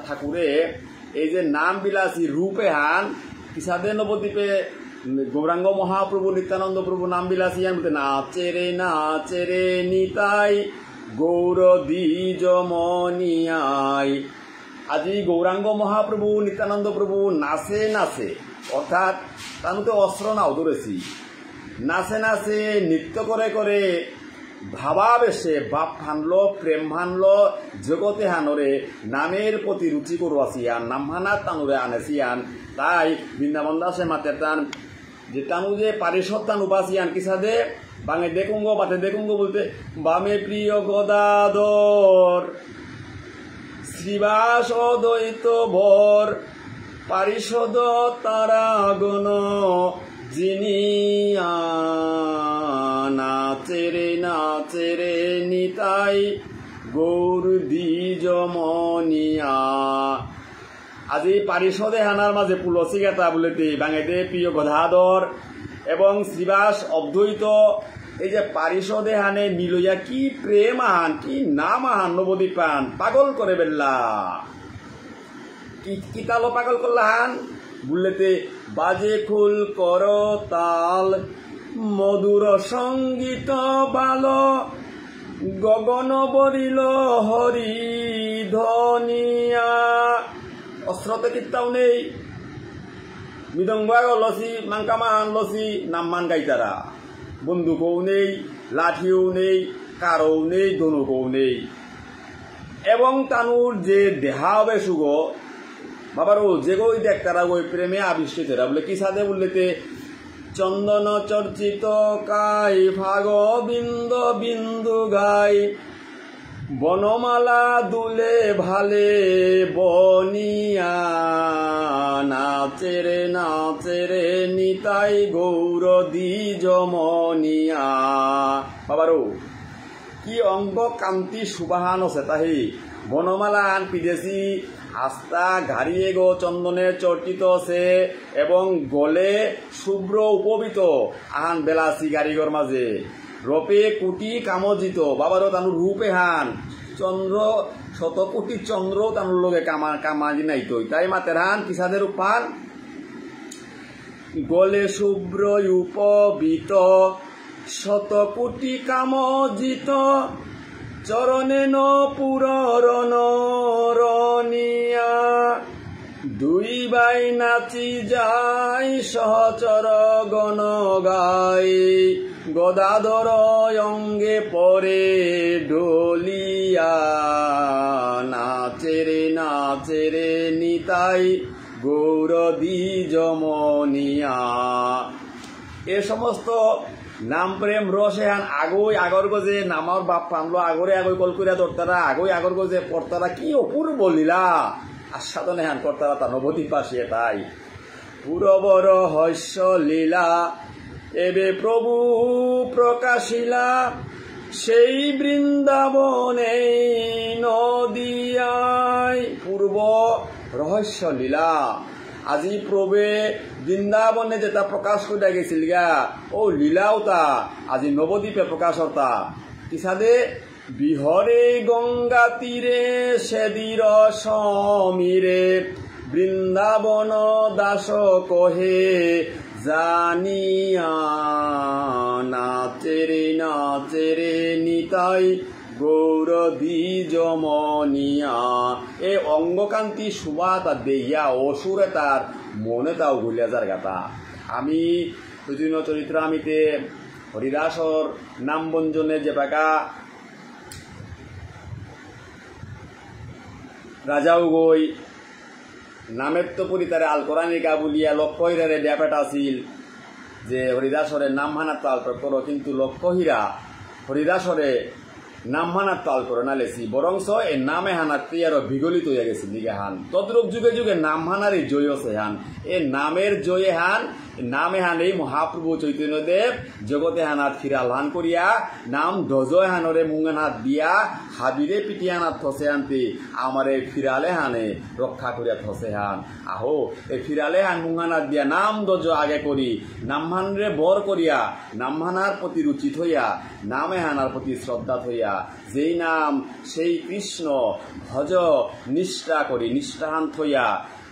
Speaker 1: ঠাকুরে এই যে নাম বিলাসী রূপে হান কিসাদে নবদ্বীপে গৌরাঙ্গ মহাপ্রভু নিত্যানন্দ প্রভু নাম বিলাসী হান বলতে নাচে রে নিতাই গৌর দ্বিজ মনিয়াই। আজি গৌরাঙ্গ মহাপ্রভু নিত্যানন্দ প্রভু নাচে অর্থাৎ তানুতে অস্ত্র নাও ধরেছি নাচে নৃত্য করে ভাবাবেশে বাপ হানলো প্রেম হানলো জগতে হানরে নামের প্রতি রুচি করু আসিয়ান নাম হানার তানুরে আনেছিয়ান। তাই বৃন্দাবন দাসে মাতে টান যে তানু যে পারিষদ টান উপাসিয়ান কিসাদে বাঙে দেখুঙ্গ বাতে দেখুঙ্গ বলতে বামে প্রিয় গদাধর শ্রীবাস অদ্বৈত ভর পারিষদ তারা গণ যিনি নাচে রে নিতাই গৌর দ্বিজ মনিয়া। আজি পারিষদে হানার মাঝে পুলসী গেতা বলেতে বাঙাইতে প্রিয় গদাধর এবং শ্রীবাস অদ্বৈত এই যে পারিষদে হানে মিলইয়া কি প্রেম আহান কি নাম আহান নবদ্বীপ পান পাগল করে বেল্লা কি তালো পাগল করলাহান বললেতে বাজে খুল কর তাল মধুর সঙ্গীত বাল গগন বরিল হরি ধনিয়া। অস্ত্রতে কিত্তাও নেই মৃদঙ্গ লসি মাংকামান লসি নামমান গাইতারা বন্দুকও নেই লাঠিও নেই কারও নেই ধনুকও নেই এবং তানুর যে দেহা হবে সুগ বাবারও যে গই দেখ তারা ওই প্রেমে আবিষ্কৃত বলে কি সাদে বললেতে চন্দন চর্চিত কাই ফাগ বিন্দু গাই বনমালা দুলে ভালে বনিয়া নাচেরে নিতাই গৌর দ্বিজমনিয়া। বাবারো কি অঙ্গ কান্তি সুবাহান আছে তাহি বনমালা আন পিদেছি আস্তা ঘাড়িয়ে গো চন্দনে চর্চিত আছে এবং গলে শুভ্র উপবিত আহান বেলাসি গাড়িগর মাঝে রূপে কোটি কামজিত। বাবারও তানু রূপে হান চন্দ্র শতকোটি চন্দ্র তানুর লগে কামাজি নাইতো তাই মাতের হান কিসাদের উপান গলে শুভ্র উপবিত শতকোটি কামজিত চরণে ন পুররণ রনিয়া। দুই বাই নাচি যাই সহচর গণ গাই গদাধর অঙ্গে পরে ঢলিয়া নাচেরে নিতাই গৌর দ্বিজমনিয়া। এ সমস্ত নাম প্রেম রসে হান আগই আগর গজে নামার বাপ পানলো আগরে আগই কলকুরিয়া দরতারা আগই আগর গজে পড়তারা কি অপূর্ব লীলা আস্বাদনে হান কর্তারা তা নবতী পাশে তাই পুরবর হস্য লীলা এবে প্রভু প্রকাশিলা সেই বৃন্দাবনে নদিয়ায়। পূর্ব রহস্য লীলা আজি প্রভে বৃন্দাবনে যেটা প্রকাশ করে গেছিল গা ও লীলাও তা আজি নবদ্বীপে প্রকাশ হতা কিসাদে বিহরে গঙ্গা তীরে সেদির সমীরে বৃন্দাবন দাস কহে জানিয়া নাচেরে নিতাই গৌর দ্বিজমনিয়া। এ অঙ্গকান্তি সুবা তার দেহিয়া অসুরে তার মনে তাও গুলিয়া যার গাতা। আমি চৈতন্য চরিত্রামিতে হরিদাসর নাম বঞ্জনে যে পাকা রাজাও গই নামের তো পরি তারে আলকরানিকা বলিয়া লক্ষ্য হীরারে ব্যাপারটা আছিল যে হরিদাসরে নাম হানার তাল করো কিন্তু লক্ষ্য হীরা হরিদাসরে নাম হানার তাল করে না লেছি বরংস এই নামে হানাতে আরো বিগলিত হয়ে গেছে দিকে হান তদ্রুপ যুগে যুগে নাম হানারই জয় আছে হান এ নামের জয়ে হান নামে হান এই মহাপ্রভু চৈতন্যদেব জগতে হানাত ফিরাল হান করিয়া নাম ডজয় হানরে মুঙ্গান হাত দিয়া হাবিরে পিটিয়া হানাত থসে হানতে আমারে ফিরালে হানে রক্ষা করিয়া থসে হান আহো এই ফিরালে হান মুঙ্গান হাত দিয়া নাম ডজ আগে করি নামহানরে বর করিয়া নামহানার প্রতি রুচিত হইয়া নামে হানার প্রতি শ্রদ্ধা হইয়া যেই নাম সেই কৃষ্ণ ভজ নিষ্ঠা করি নিষ্ঠাহান থইয়া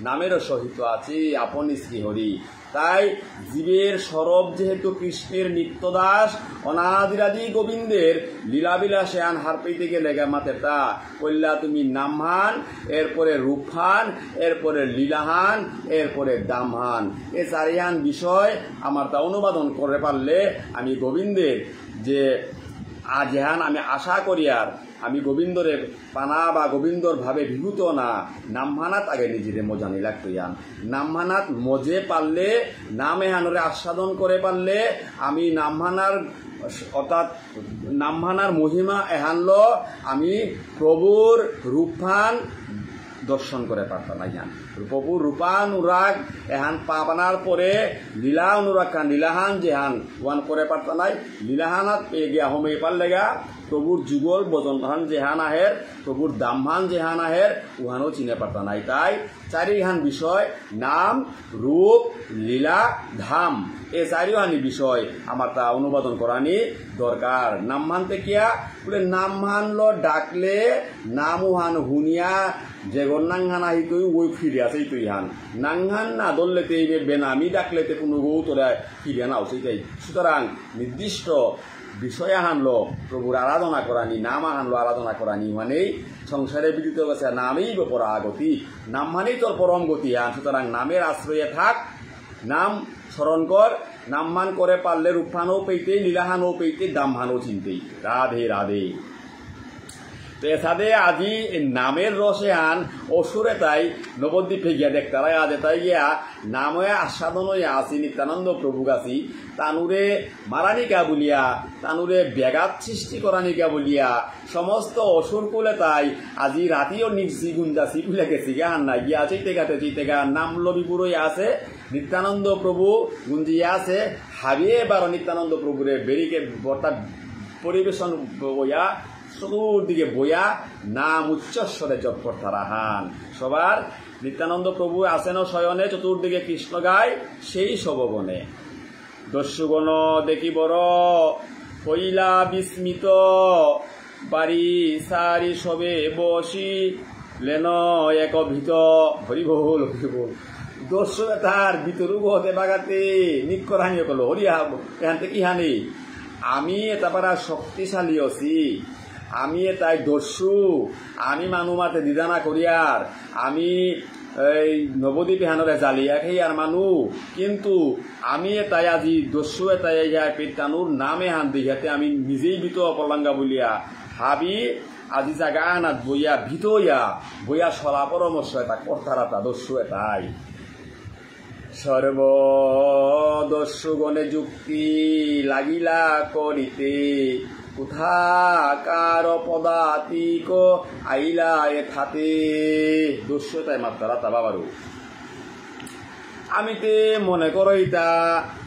Speaker 1: নামেরও সহিত আছে আপনি শ্রীহরি। তাই জীবের সরব যেহেতু কৃষ্ণের নিত্যদাস অনাদিরাদি গোবিন্দের লীলাবিলাসে আন হার পেতে গেলে মাতেটা কইলা তুমি নামহান এরপরে রূপহান এরপরে লীলাহান এরপরে দামহান এ চারিহান বিষয় আমার তা অনুবাদন করে পারলে আমি গোবিন্দের যে আজহান আমি আশা করি আর আমি গোবিন্দরে পানা বা গোবিন্দর ভাবে বিভূত না নামহানাত আগে নিজেরে মজানি লাগতো ইয়ান নামহানাত মজে পারলে নামে হানরে আস্বাদন করে পারলে আমি নামহানার অর্থাৎ নামহানার মহিমা এহানল আমি প্রভুর রূপহান দর্শন করে পারতাম না ইয়ান প্রভুর রূপানুরাগ এহান পাবানার পরে লীলা অনুরাগ খান লীলাহান যেহান ওয়ান করে পারতাম নাই লীলাহানাত পেয়ে গিয়া হোমে পারলেগা প্রভুর যুগল বজনহান যেহান আহের প্রভুর দামহান যেহান আহের উহানও চিনে পারতা নাই। তাই চারিহান বিষয় নাম রূপ লীলা ধাম এ চারিহানি বিষয় আমার তা অনুবাদন করানি দরকার। নাম মানতে কিয়া বলে নাম মানল ডাকলে নাম উহান হুনিয়া যে নাংহান আহি তুই ওই ফিরে আছে তুই হান নাংহান না ধরলেতে এই বেনামি ডাকলেতে কোনো গৌ তোরা ফিরে নাও সেইটাই। সুতরাং নির্দিষ্ট বিষয় আহানলো প্রভুর আরাধনা করানি নাম আহানলো আরাধনা করানি মানেই সংসারে বিদিত গেছে নামেই পরাগতি নাম মানেই তোর পরম গতি আন। সুতরাং নামের আশ্রয়ে থাক নাম স্মরণ কর নামমান করে পারলে রূপহানও পেইতে লীলাহানও পেইতে দামহানও চিনতেই। রাধে রাধে। তো এসাদে আজি নামের রসে আন অসুরে তাই নবদ্বীপে গিয়া দেখতারা আজ তাই গিয়া নামে আস্বাদন হইয়া আসি নিত্যানন্দ প্রভু গাছি তানুরে মারানিকা বলিয়া তানুরে ব্যাঘাত সৃষ্টি করানিকা বলিয়া সমস্ত অসুর কুলে তাই আজি রাতিও নিচ্ছি গুঞ্জাসি কুলে গেছি গান নাই গিয়া চিতে গা নাম লবিপুরই আছে নিত্যানন্দ প্রভু গুঞ্জিয়া আছে হাবিয়ে বারো নিত্যানন্দ প্রভুরে বেরিকে অর্থাৎ পরিবেশন বইয়া চতুর্দিকে বইয়া নাম উচ্চস্বরে জপ করতারা হান সবার নিত্যানন্দ প্রভু আছেন শয়নে চতুর্দিকে কৃষ্ণ গায় সেই সবগণে দস্যুগণ দেখি বড় হইলা বিস্মিত বাড়ি সারি সবে বসি লেন এক ভীত হরিবল দস্যু তার ভিতরু হতে বাগাতে নিকরানি কল হরিয়া এখান থেকে ইহানি আমি এটা পারা শক্তিশালী আছি আমি তাই দস্যু আমি মানুহ মাতে দিদানা করিয়ার আমি এই নবদ্বীপ হানরে জালিয়া খেই আর মানুহ কিন্তু আমি তাই আজি দস্যু তাই যায় পেটানুর নামে হান দিঘাতে আমি নিজেই ভিত অপলাঙ্গা বলিয়া ভাবি আজি জাগা আনাত বইয়া ভিতইয়া বইয়া সলা পরামর্শ এটা কর্তারা তা দস্যু এটাই সর্বদস্যুগণে যুক্তি লাগিলা করিতে কোথাকার পদাতিক আইলা এথাতে দস্যু তাই মাত্রা তা বাবারু আমিতে মনে করো ইতা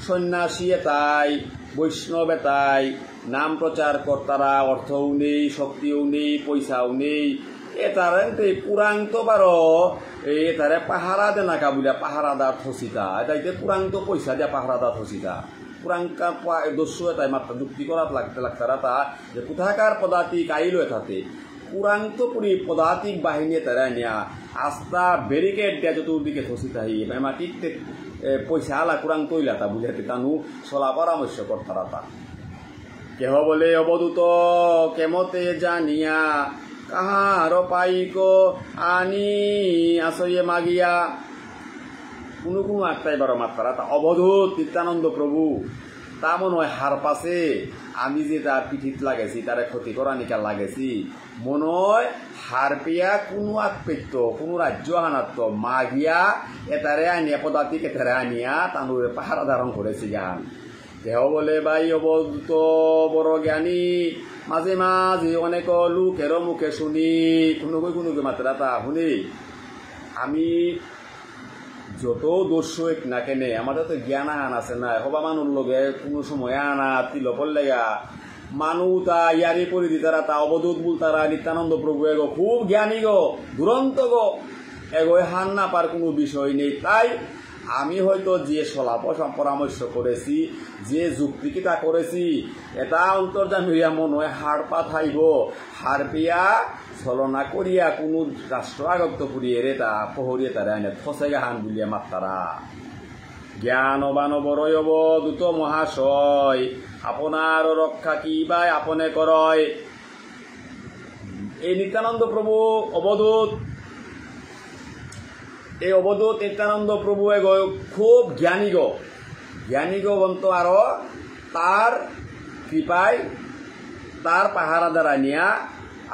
Speaker 1: সন্ন্যাসী এটাই বৈষ্ণব এটাই নাম প্রচার কর্তারা অর্থও নেই শক্তিও নেই পয়সাও নেই এটারে পুরাং তো বারো এটারে পাহারা দে নাকা বুলিয়া পাহারাদার থসিতা এটাইতে পুরাং তো পয়সা দিয়া পাহারাদার থসিতা পুরাংকা দস্যু এটাই মাত্র যুক্তি করাত লাগতারা তা যে কোথাকার পদাতিক আইলো এটাতে পুরাং তো পুরি পদাতিক বাহিনী তারা নিয়া আস্তা ব্যারিকেড দিয়া চতুর্দিকে থসিতা হি মাটিক পয়সা আলা কুরাং তৈলা তা বুঝাতে তানু চলা পরামর্শ কর্তারা তা কেহ বলে অবদূত কেমতে জানিয়া কাহার পাইক আনি আসয়ে মাগিয়া কোনো কোনো একটাই বারো মাত্রা তা অবধূত নিত্যানন্দ প্রভু তা মনে হয় হার পাশে আমি যে তার পিঠিত লাগেছি তারে ক্ষতি করা নিকা লাগেছি মনে হয় হার পেয়া কোনো আকপেত্য কোনো রাজ্য হানাত্ম মাগিয়া এটারে আনিয়া পদাতিক এটারে আনিয়া তানুরে পাহারা ধারণ করেছি গান কেহ বলে ভাই অবধূত বড় জ্ঞানী মাঝে মাঝে অনেক লোকের মুখে শুনি কোনো মাত্রা তা শুনি আমি যত দস্যু না কেনে আমাদের তো জ্ঞান আন আছে না হবা মানুষ লগে কোনো সময় আনা তিল পড়লেগা মানুষ তা ইয়ারি পরি দিতারা তা অবধূত বল তারা নিত্যানন্দ প্রভু এগো খুব জ্ঞানী গো দুরন্ত গো এগো হান না পার কোনো বিষয় নেই তাই আমি হয়তো যে সলাপ পরামর্শ করেছি যে যুক্তিকিতা করেছি এটা অন্তর্জামিয়া মনে হয় হাড় পাঠাইব হাড় পেয়া ছলনা করিয়া কোনো রাষ্ট্র আগত করিয়ে রে তা পহরিয়ে তারা এনে ফসেগা হান বুলিয়া মাত্তারা জ্ঞানবান বড়ই অবধূত মহাশয় আপনার রক্ষা কি বাই আপনে করয় এই নিত্যানন্দ প্রভু অবধূত এই অবধূত নিত্যানন্দ প্রভু খুব জ্ঞানী গো বন্ত আরো তার কৃপায় তার পাহারা দ্বারা নিয়া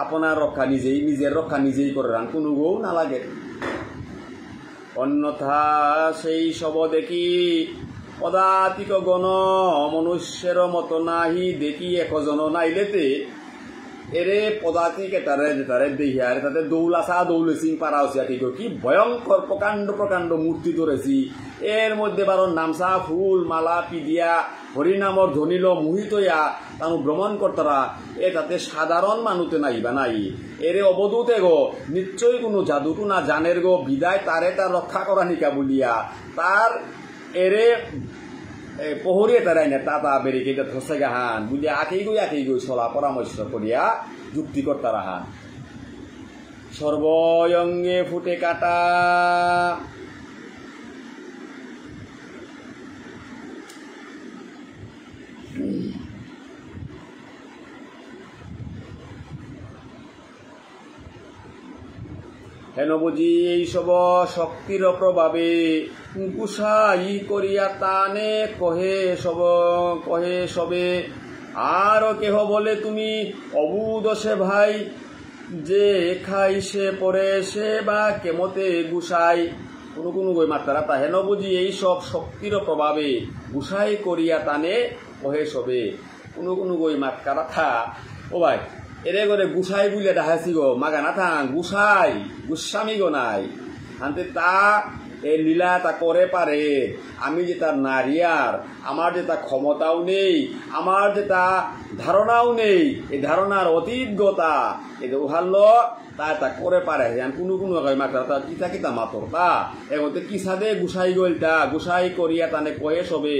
Speaker 1: আপনার রক্ষা নিজের রক্ষা নিজেই করে রান কোনো গৌ না লাগে অন্যথা সেই সব দেখি পদাতিক গণ মনুষ্যের মতো নাহি দেখি একজন নাইলেতে এরে পদাতিক তারে দেখিয়ারে তাতে দৌলাসা দৌলেসিং পারা হচ্ছে কি ভয়ঙ্কর প্রকাণ্ড মূর্তি ধরেছি এর মধ্যে বারো নামসা ফুল মালা পিদিয়া হরিনামর ধনিল মোহিতয়া তানু ভ্রমণ করতারা এ তাতে সাধারণ মানুষে নাই বা নাই এরে অবধূতে গো নিশ্চয়ই কোনো জাদুটু না জানের গো বিদায় তারে তার রক্ষা করা নিকা বলিয়া তার এরে পহরিয়ে তারাই না তা বেরিকে ধসে গাহান বুঝিয়া আকেই গই চলা পরামর্শ করিয়া যুক্তি করতারা হান সর্বয়ঙ্গে ফুটে কাটা হেন বুঝি এইসব শক্তির প্রভাবে গুসাই করিয়া তানে কহে সবে আর কেহ বলে তুমি অবুধ সে ভাই যে খাই সে পরে সে বা কেমতে গুসাই কোনো কোনো গই মাত্রা তা হেন বুঝি এই সব শক্তির প্রভাবে গুসাই করিয়া টানে কহে সবে কোনো কোনো গই মাতকারা থা ও ভাই এরে করে গুসাই বুলে ডাহাসি গো মাগা না থাং গুসাই গুসামি গো নাই আনতে তা এই লীলা তা করে পারে আমি যে তার নারিয়ার আমার যে তা ক্ষমতাও নেই আমার যে তা ধারণাও নেই এই ধারণার অতীতগতা এটা উহাল্য তা করে পারে কোনো কোনো মাত্রা কিতা কিতা মাতর তা এগোতে কিসাদে গুসাই গইল তা গুসাই করিয়া তানে কয়ে সবে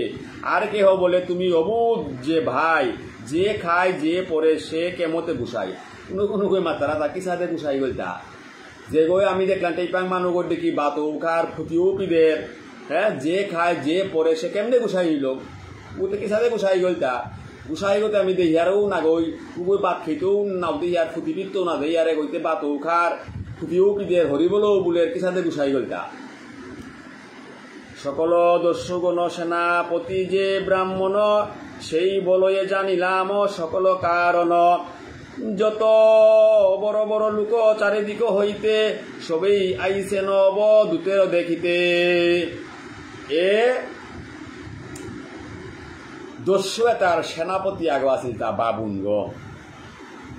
Speaker 1: আর কেহ বলে তুমি অবুধ যে ভাই যে খায় যে পরে সে কেমতে গুসাই কোনো কোনো মাত্রা তা কিসাদে গুসাই গইল তা যে গই আমি দেখলাম টেপাং মানুষ দেখি বাতো খার ফুটিও পিদের হ্যাঁ যে খায় যে পরে সে কেমনে গুসাই হইল ওতে কিসাদে গুসাই গইল তা গুসাই গতে আমি দেখি আরও না গই কুকুর বাত খেতেও নাও দেখি আর ফুটি পিতও না দেখি আরে গইতে বাতো খার ফুটিও পিদের হরিবলও বুলের কিসাদে গুসাই গইল তা সকল দস্যুগণ সেনাপতি যে ব্রাহ্মণ সেই বলয়ে জানিলাম সকল কারণ যত বড় বড় লোক চারিদিক হইতে সবেই আইসে নব দূতের দেখিতে এ দস্যু তার সেনাপতি আগ আছিল তা বাবুন গো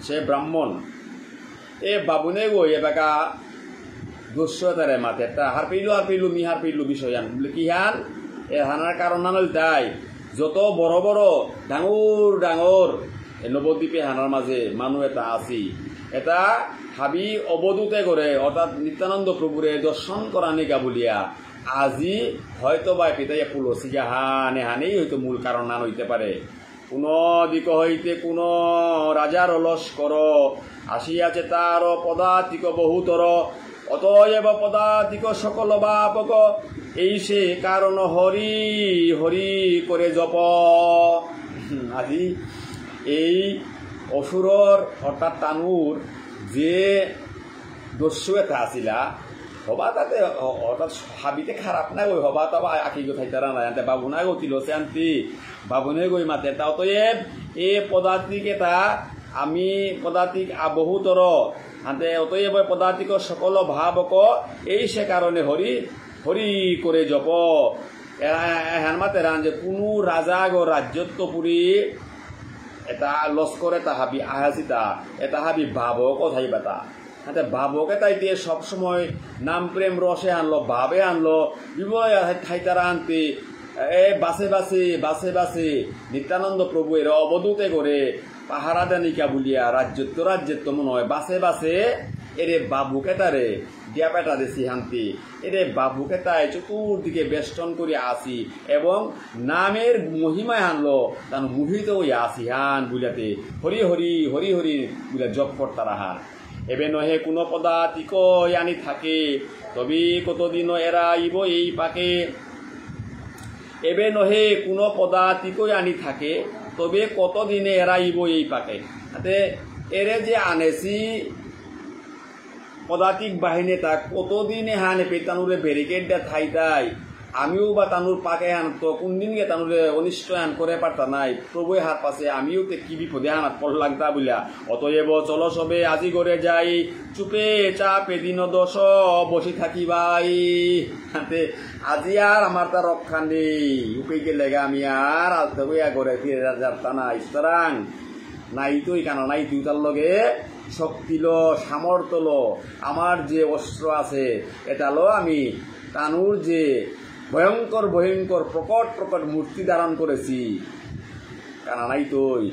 Speaker 1: সে ব্রাহ্মণ এ বাবুনে গো এ বেকা দস্যু তারে মাতে তা হার পেইলু মি হার পেইলু বিষয় আন বলে কি হান এ হানার কারণ নানল তাই যত বড় বড় ডাঙর ডাঙর নবদ্বীপে হানার মাঝে মানুষ এটা আছি এটা হাবি অবধূতে করে অর্থাৎ নিত্যানন্দ প্রভুরে দর্শন করা নিকা বলিয়া আজি হয়তো বা পিতাইয়া পুলসিয়া হানেই হয়তো মূল কারণ নান হইতে পারে কোন দিক হইতে কোন রাজার লস্কর আসিয়াছে তার পদাতিক বহুতর অতএব পদাতিক সকল বাপক এই সে কারণ হরি হরি করে জপ আজি এই অসুরর অর্থাৎ তানুর যে দস্যু এটা আসিলা হবা তাতে অর্থাৎ হাবিতে খারাপ না গই হবা তবা আঁকি গো থাইতারা না আনতে বাবু না গতিল সে আনতি বাবুনে গই মাতে তা অতএব এ পদাতিক এটা আমি পদাতিক বহুতর আনতে অতএব পদাতিক সকল ভাবক এই সে কারণে হরি হরি করে জপ হ্যান মাতে রান যে কোনো রাজা গো রাজ্যত্বপুরী এটা লস্কর এটা হাবি আহাসিতা এটা হাবি ভাবক কথাইবাতা হাতে ভাবকে তাই দিয়ে সবসময় নাম প্রেম রসে আনলো ভাবে আনলো বিবয় ঠাইতারা আনতে বাসে বাসে বাসে বাসে নিত্যানন্দ প্রভু এর অবধূতে করে পাহারা দানিকা বলিয়া রাজ্যত্ব মনে হয় বাসে বাসে এরে বাবুকে তারে দিয়া পেটা দেশি হান্তি এরে বাবুকে তাই চতুর্দিকে বেষ্টন করে আসি এবং নামের মহিমায় আনলো তার মোহিত হইয়া আসি হান বুঝাতে হরি হরি হরি হরি বুঝা জপ করতারা হান এবে নহে কোনো পদাতিক আনি থাকে তবে কতদিন এরা আইব এই পাকে এবে নহে কোনো পদাতিক আনি থাকে তবে কতদিনে এরা আইব এই পাকে তাতে এরে যে আনেছি পদাতিক বাহিনী তা কতদিনে হানে পে তানুরে ব্যারিকেড দা থাইতাই আমিও বা তানুর পাকে হান তো কোনদিন গে তানুরে অনিষ্ট হান করে পারতা নাই প্রভুয়ে হাত পাশে আমিও তে কি বিপদে হানাত পড় লাগতা বলিয়া অতএব চলো সবে আজি করে যাই চুপে চাপে দিন দশ বসে থাকি ভাই হাতে আজি আর আমার তা রক্ষা নেই উপে গেলে আমি আর আলতে বইয়া করে ফিরে যাত্রা না ইস্তরাং নাই তুই কেন নাই তুই তার লগে শক্তি লো সামর্থ্য লো আমার যে অস্ত্র আছে এটা লো আমি তানুর যে ভয়ঙ্কর ভয়ঙ্কর প্রকট প্রকট মূর্তি ধারণ করেছি কেন নাই তুই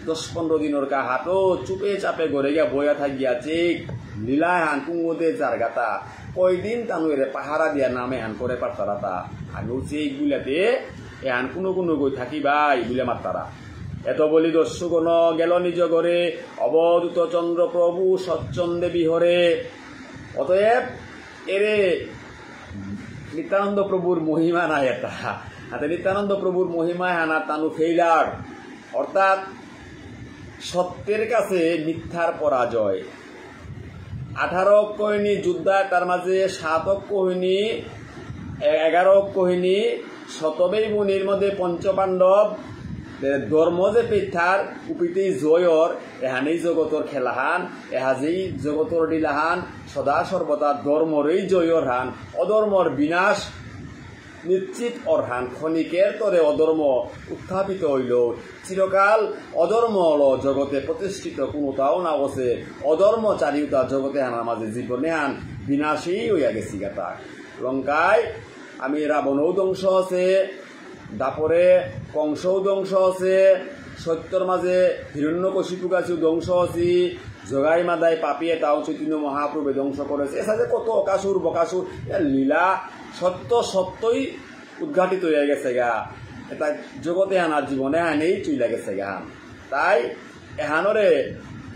Speaker 1: 10-15 দিনের কা হাতো চুপে চাপে ঘরে গিয়া বইয়া থাকিয়া চেক লীলায় হান কুঙ্গতে চার গাতা কয়দিন তানু এর পাহারা দিয়া নামে হান করে পারতারা তা আমিও চেক গুলাতে এ হান কোনো কোনো গই থাকি ভাই বুলে মারতারা এত বলি দস্যুগণ গেল নিজ ঘরে অবধূত চন্দ্র প্রভু সচ্চন্দে বিহরে অতএব এরে নিত্যানন্দ প্রভুর মহিমা নাই এটা হাতে নিত্যানন্দ প্রভুর মহিমায় হানা তানু ফেইলার অর্থাৎ সত্যের কাছে মিথ্যার পরাজয় 18 কাহিনী যোদ্ধা তার মাঝে 7 কাহিনী 11 কাহিনী শতবেই মুনির মধ্যে পঞ্চপাণ্ডব ধর্ম যে পেথার উপিতেই জয়র এহানেই জগতর খেলাহান এহাজেই জগতর ডিলাহান সদা সর্বদা ধর্মরই জয়র হান অধর্মর বিনাশ নিশ্চিত অরহান ক্ষণিকের তরে অধর্ম উত্থাপিত হইল চিরকাল অধর্ম হল জগতে প্রতিষ্ঠিত কোনোটাও না বসে অধর্ম চারিউতা জগতে হানার মাঝে জীবনে হান বিনাশই হইয়া গেছি গাতা লঙ্কায় আমি রাবণও ধ্বংস আছে তারপরে কংসও ধ্বংস আছে সত্যর মাঝে হিরণ্যকশিপু গাছেও ধ্বংস আছি জগাই মাদায় পাপিয়ে তাও চৈতন্য মহাপ্রভু ধ্বংস করেছে এসাথে কত অকাসুর বকাসুর লীলা সত্য সত্যই উদ্ঘাটিত হয়ে গেছে গা এটা জগতে আনার জীবনে আনেই চইলা গেছে গা তাই এহানরে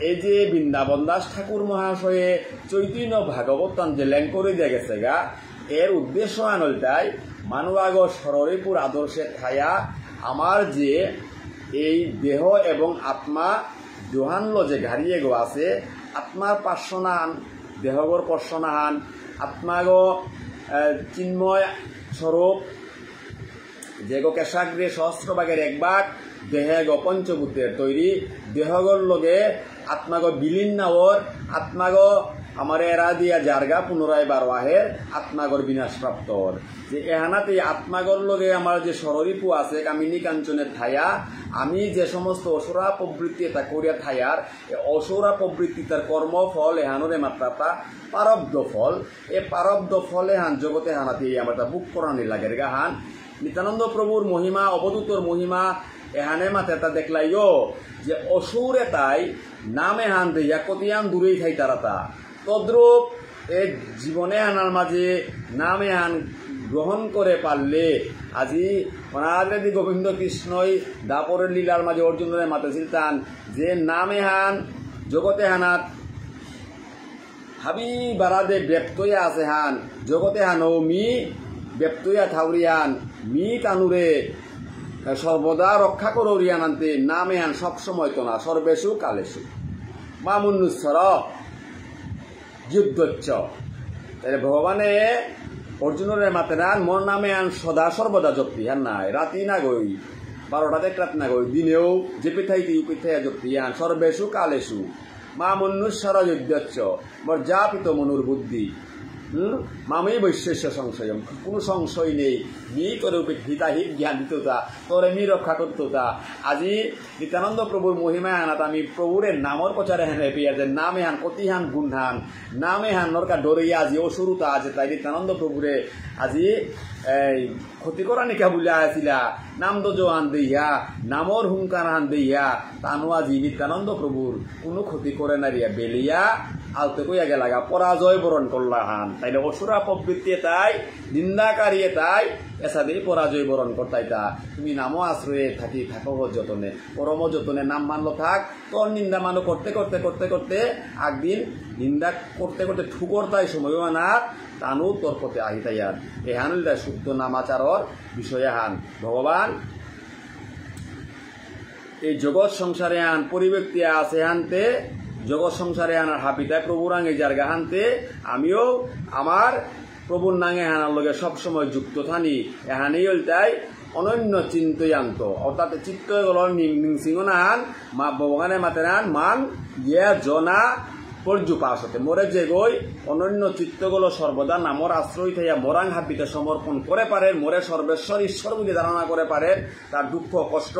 Speaker 1: এই যে বৃন্দাবন দাস ঠাকুর মহাশয়ে চৈতন্য ভাগবত যে ল্যাং করে দিয়ে গেছে গা এর উদ্দেশ্য আনলটাই মানুয়াগ সররিপুর আদর্শে থায়া আমার যে এই দেহ এবং আত্মা দোহানল যে ঘাড়িয়ে গো আছে আত্মার পার্শ্বনাহান দেহগর পার্শ্বনাহান আত্মাগ চিন্ময় স্বরূপ যে গো কেশাগ্রে সহস্রভাগের এক ভাগ দেহে গো পঞ্চভূতের তৈরি দেহগর লগে আত্মাগ বিলীন নাওর আত্মাগ আমার এরা দিয়া জারগা পুনরায় বারোয়াহের আত্মাগর বিনাশপ্রাপ্ত যে এহানাতে আত্মাগর লগে আমার যে সররিপু আছে কামিনী কাঞ্চনের থায়া আমি যে সমস্ত অসুরা প্রবৃত্তি এটা করিয়া থায়ার অসুরা প্রবৃত্তি তার কর্মফল এহানোর মাত্রাটা পারব্ধ ফল এ পারব্ধ ফল এহান জগতে হানাতে আমার বুক করানি লাগে গা হান নিত্যানন্দ প্রভুর মহিমা অবধূতর মহিমা এহানে মাথা এটা দেখলাইও যে অসুর এটাই নাম এহান দিয়া কতিয়ান দূরেই খাই তারা তদ্রূপ এই জীবনে আনার মাঝে নাম এহান গ্রহণ করে পারলে আজি অনাদি গোবিন্দ কৃষ্ণই দাপরের লীলার মাঝে অর্জুনের মাতেছিল তান যে নাম এহান জগতে হানাত হাবি বারাদে ব্যপ্তইয়া আছে হান জগতে হানও মি ব্যপ্তইয়া থাউরিয়ান মি তানুরে সর্বদা রক্ষা করিয়ান আনতে নাম এহান সবসময় তো না সর্বেশু কালেশু মামুন্নুশ্বর যুদ্ধচ্ছ তাহলে ভগবানে অর্জুনের মাতে নান মোর নামে আন সদা সর্বদা জপ্তি হ্যাঁ নাই রাতি না গই 12টাতে রাত না গই দিনেও যে পিঠাইতে পিঠাইয়া জপ্তি আন সর্বেশু কালেশু মা মনুষ্যর যুদ্ধচ্ছ মোর যাপিত মনুর বুদ্ধি মামি বৈশেষ্য সংশয় কোনো সংশয় নেই মি তোর হিতাহিত জ্ঞান দিত তা তোরে মি রক্ষা করত তা আজি নিত্যানন্দ প্রভুর মহিমা আনাত আমি প্রভুরের নামর প্রচারে হেন পেয়ে যে নামে হান কতিহান গুণহান নামে হান নরকা ডরিয়া আজি অসুরতা আছে তাই নিত্যানন্দ প্রভুরে আজি ক্ষতি করা নিকা বলে আসিলা নাম দোজো হান দেইয়া নামর হুঙ্কার হান দেইয়া তানো আজি নিত্যানন্দ প্রভুর কোনো ক্ষতি করে না রিয়া বেলিয়া আলতে কইয়া গেলাগা পরাজয় বরণ করলা হান তাইলে অসুরা প্রবৃত্তি তাই নিন্দাকারী তাই এসাদেই পরাজয় বরণ করতাই তা তুমি নামও আশ্রয়ে থাকি থাকো যতনে পরম যতনে নাম মানলো থাক তোর নিন্দা মানো করতে করতে করতে করতে একদিন নিন্দা করতে করতে ঠুকর তাই সময় না তানু তোর পথে আহিতাইয়ার এহানুল তাই সুপ্ত নামাচারর বিষয়ে হান ভগবান এই জগৎ সংসারে আন পরিব্যক্তি আছে হানতে জগৎ সংসারে আনার হাপিতায় প্রভুর আঙে জারগা হানতে আমিও আমার প্রভুর নাঙে হানার লগে সবসময় যুক্ত থানি এহানেই তাই অনন্য চিন্তই আনত অর্থাৎ চিত্ত গল নিংসিংহ নাহান মা ভগবানে মাতে নান মান ইয়ে জনা পর্যুপাসতে মোরে যে গই অনন্য চিত্তগুলো সর্বদা নামর আশ্রয় থাইয়া মোরাং হাবিতে সমর্পণ করে পারেন মোরে সর্বেশ্বর ঈশ্বর বলে ধারণা করে পারেন তার দুঃখ কষ্ট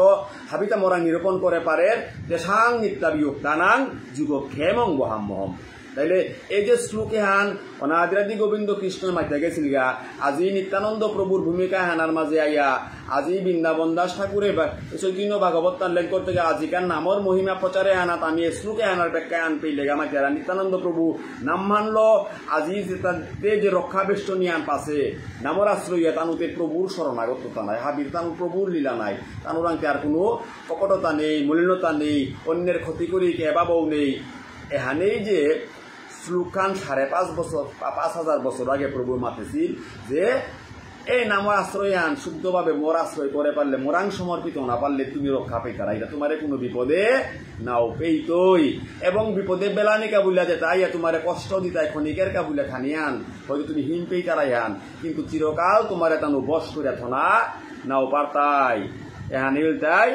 Speaker 1: হাবিতে মোরাং নিরূপণ করে পারেন তেসাং নিত্যাবিয়োগ দানাং যুগ ক্ষেমং বহাম্মহম তাইলে এই যে শ্লোকে হান অনাদিরাদি গোবিন্দ কৃষ্ণের মাঝে গেছিল গা আজি নিত্যানন্দ প্রভুর ভূমিকা হানার মাঝে আইয়া আজি বৃন্দাবন দাস ঠাকুরের চৈতন্য ভাগবত তার লেখ করতে গা আজিকার নামর মহিমা প্রচারে আনাত আমি শ্লোকে আনার ব্যাখ্যায় আন পেলে গা মাঝে নিত্যানন্দ প্রভু নাম মানল আজি যে রক্ষাবেষ্টনী আন পাশে নামর আশ্রয় তানুতে প্রভুর শরণাগততা নাই হাবির তানু প্রভুর লীলা নাই তানুরাংতে আর কোনো কপটতা নেই মলিনতা নেই অন্যের ক্ষতি করি কেবাবও নেই এহানেই যে শ্লোকান 5.5 বছর 5,000 বছর আগে প্রভু মাতেছিল যে এই নামর আশ্রয় আন শুদ্ধভাবে মোর আশ্রয় করে পারলে মোরাং সমর্পিত না পারলে তুমি রক্ষা পেতে এটা তোমার কোনো বিপদে নাও পেইতই এবং বিপদে বেলানিকা বুলা যে তাই তোমার কষ্ট দিতাই ক্ষণিকের কা বুলে খানিয়ান হয়তো তুমি হিম পেই তারাই আন কিন্তু চিরকাল তোমার তানু বস করে থনা নাও পারতাই এহানিল তাই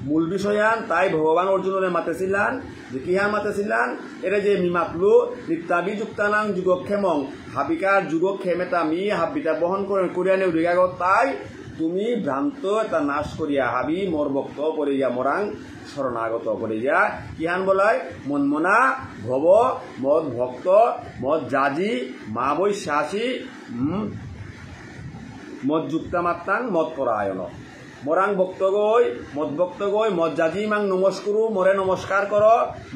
Speaker 1: মূল বিষয়ান তাই ভগবান অর্জুনের মাতেছিলেন যে কিহা মাতেছিলেন এরা যে মি মাতলু নিত্যাবি যুক্তানাং যুগক্ষেমং হাবিকার যুগক্ষেমেতা মি হাবিতা বহন করে করিয়ানে উদিগাগ তাই তুমি ভ্রান্ত এটা নাশ করিয়া হাবি মোর ভক্ত করিয়া মোরাং শরণাগত করিয়া কিহান বলায় মনমনা ভব মদ ভক্ত মদ জাজি মা বৈ শাসী মদ যুক্তা মাত্রাং মদ পরায়ণ মোরাং ভক্ত গৈ মদ জাজি মাং নমস্কুরু মোরে নমস্কার কর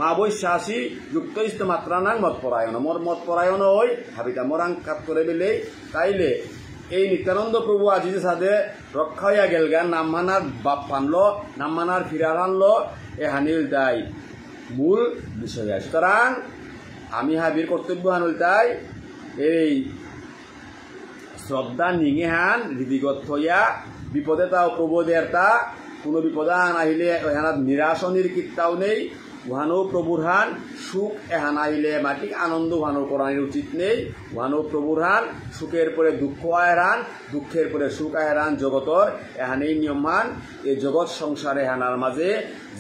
Speaker 1: মা বৈ শাসী যুক্ত ইষ্ট মাত্রানাং মদ পরায়ণ মোর মদ পরায়ণ হই হাবিতা মোরাং কাপ করে বেলে তাইলে এই নিত্যানন্দ প্রভু আজি যে সাথে রক্ষা হইয়া গেল গান নাম মানার বাপ ফানলো নাম মানার ফিরার আনলো এ হানিল তাই মূল বিষয় সুতরাং আমি হাবির কর্তব্য হানুল তাই এই শ্রদ্ধা নিঙে হান হৃদিগত হইয়া বিপদে তাও প্রবোধের তা কোনো বিপদান আহিলে এহানাত নিরাশ নির্কৃতাও নেই উহানো প্রভুর হান সুখ এহান আহিলে মাটিক আনন্দ উহানো করানোর উচিত নেই উহানো প্রভুর হান সুখের পরে দুঃখ আয়রান দুঃখের পরে সুখ আয়রান জগতর এহানেই নিয়মান এই জগৎ সংসার এহানার মাঝে